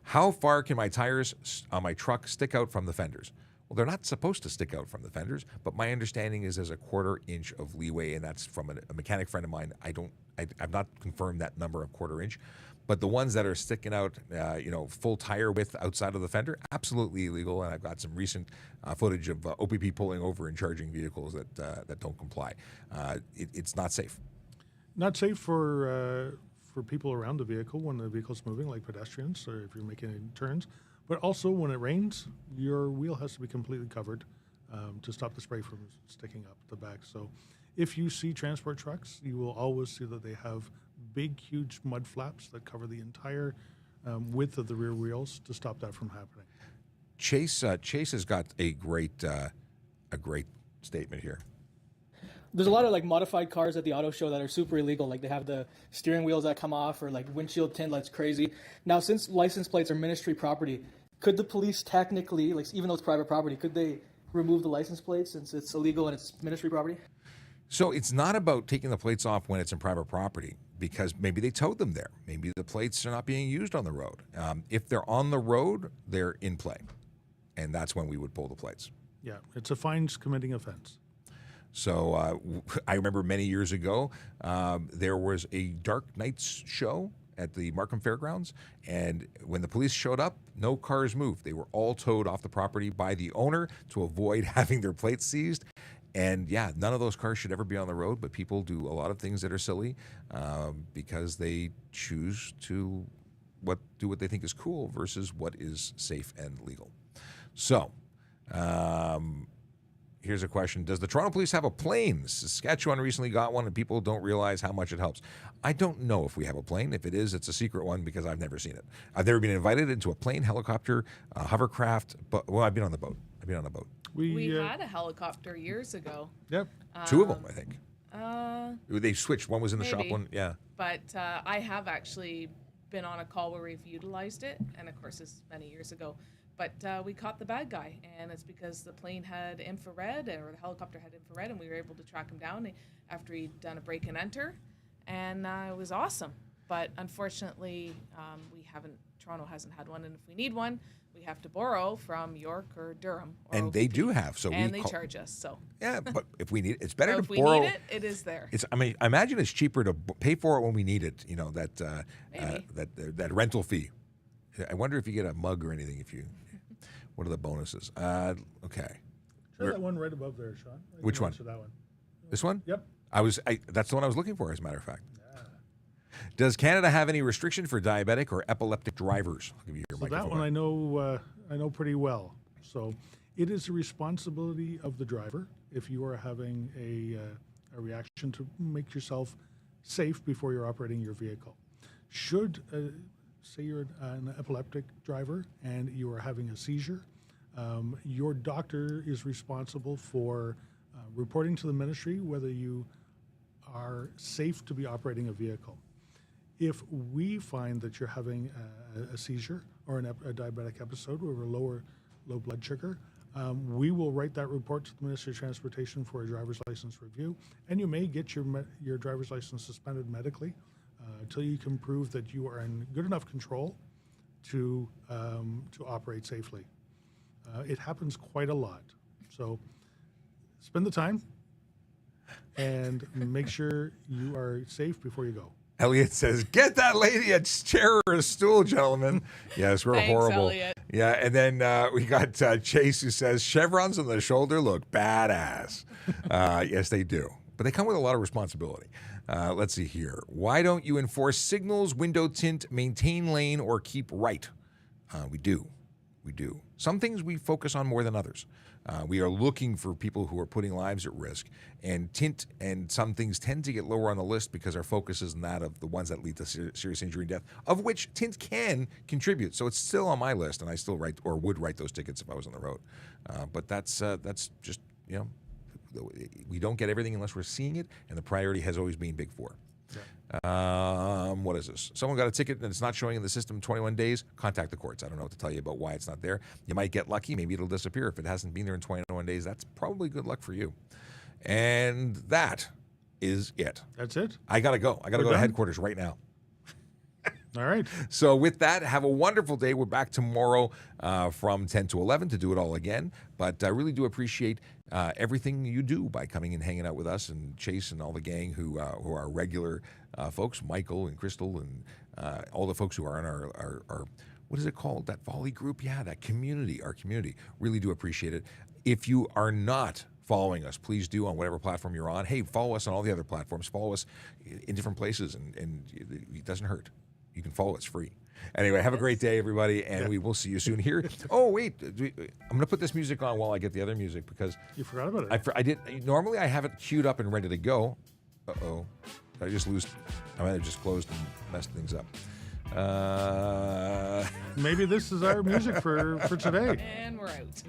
How far can my tires on my truck stick out from the fenders? Well, they're not supposed to stick out from the fenders, but my understanding is there's a 1/4 inch of leeway, and that's from a mechanic friend of mine. I've not confirmed that number of 1/4 inch. But the ones that are sticking out, full tire width outside of the fender, absolutely illegal. And I've got some recent footage of OPP pulling over and charging vehicles that don't comply. It's not safe. Not safe for people around the vehicle when the vehicle's moving, like pedestrians, or if you're making turns. But also, when it rains, your wheel has to be completely covered to stop the spray from sticking up the back. So, if you see transport trucks, you will always see that they have big, huge mud flaps that cover the entire width of the rear wheels to stop that from happening. Chase has got a great statement here. There's a lot of like modified cars at the auto show that are super illegal. Like they have the steering wheels that come off, or like windshield tint that's crazy. Now, since license plates are ministry property, could the police technically, like even though it's private property, could they remove the license plate since it's illegal and it's ministry property? So it's not about taking the plates off when it's in private property, because maybe they towed them there. Maybe the plates are not being used on the road. If they're on the road, they're in play, and that's when we would pull the plates. Yeah, it's a fines committing offense. So I remember many years ago, there was a Dark Nights show at the Markham Fairgrounds, and when the police showed up, no cars moved. They were all towed off the property by the owner to avoid having their plates seized. And yeah, none of those cars should ever be on the road, but people do a lot of things that are silly because they choose to do what they think is cool versus what is safe and legal. So here's a question. Does the Toronto Police have a plane? Saskatchewan recently got one, and people don't realize how much it helps. I don't know if we have a plane. If it is, it's a secret one because I've never seen it. I've never been invited into a plane, helicopter, hovercraft, but I've been on the boat. We had a helicopter years ago. Yep. 2 of them, I think. They switched. One was in the shop, maybe. one, yeah. But I have actually been on a call where we've utilized it, and of course it's many years ago. But we caught the bad guy, and it's because the plane had infrared, or the helicopter had infrared, and we were able to track him down after he'd done a break and enter, and it was awesome. But unfortunately, Toronto hasn't had one, and if we need one, we have to borrow from York or Durham. Or And OPP, they do have, so and they charge us. So yeah, but if we need it, it's better so to if we borrow. need it, it is there. I imagine it's cheaper to pay for it when we need it. You know that rental fee. I wonder if you get a mug or anything. What are the bonuses? Okay. Try that one right above there, Sean. Which one? That one. This one? Yep. That's the one I was looking for, as a matter of fact. Does Canada have any restriction for diabetic or epileptic drivers? I'll give you your microphone. That one I know pretty well. So it is the responsibility of the driver if you are having a reaction to make yourself safe before you're operating your vehicle. Should say you're an epileptic driver and you are having a seizure, your doctor is responsible for reporting to the ministry whether you are safe to be operating a vehicle. If we find that you're having a seizure or a diabetic episode or a low blood sugar, we will write that report to the Ministry of Transportation for a driver's license review, and you may get your driver's license suspended medically until you can prove that you are in good enough control to operate safely. It happens quite a lot, so spend the time and make sure you are safe before you go. Elliot says, "Get that lady a chair or a stool, gentlemen." Yes, we're Thanks, horrible. Elliot. Yeah, and then we got Chase who says, "Chevrons on the shoulder look badass." Yes, they do, but they come with a lot of responsibility. Let's see here. Why don't you enforce signals, window tint, maintain lane, or keep right? We do. Some things we focus on more than others. We are looking for people who are putting lives at risk, and tint and some things tend to get lower on the list because our focus is on that of the ones that lead to serious injury and death, of which tint can contribute. So it's still on my list, and I still write or would write those tickets if I was on the road. But that's just, we don't get everything unless we're seeing it, and the priority has always been Big Four. What is this? Someone got a ticket and it's not showing in the system 21 days. Contact the courts. I don't know what to tell you about why it's not there. You might get lucky. Maybe it'll disappear. If it hasn't been there in 21 days, that's probably good luck for you. And that is it. That's it. I got to go. I got to We're go to done? headquarters right now. All right. So with that, have a wonderful day. We're back tomorrow from 10 to 11 to do it all again. But I really do appreciate everything you do by coming and hanging out with us, and Chase and all the gang who are regular folks, Michael and Crystal and all the folks who are in our what is it called? That volley group? Yeah, that community, our community. Really do appreciate it. If you are not following us, please do on whatever platform you're on. Hey, follow us on all the other platforms. Follow us in different places, and it doesn't hurt. You can follow. It's free. Anyway, have a great day, everybody, and we will see you soon here. Oh, wait. I'm going to put this music on while I get the other music because You forgot about it. I did. Normally, I have it queued up and ready to go. Uh-oh. Did I just lose? I might have just closed and messed things up. Maybe this is our music for today. And we're out.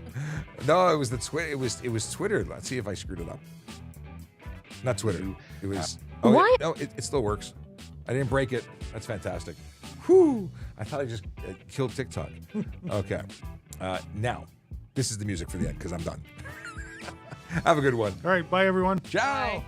No, it was the Twitter. It was Twitter. Let's see if I screwed it up. Not Twitter. It was. Oh, What? No, it still works. I didn't break it. That's fantastic. Whew. I thought I just killed TikTok. Okay. Now, this is the music for the end because I'm done. Have a good one. All right. Bye, everyone. Ciao. Bye.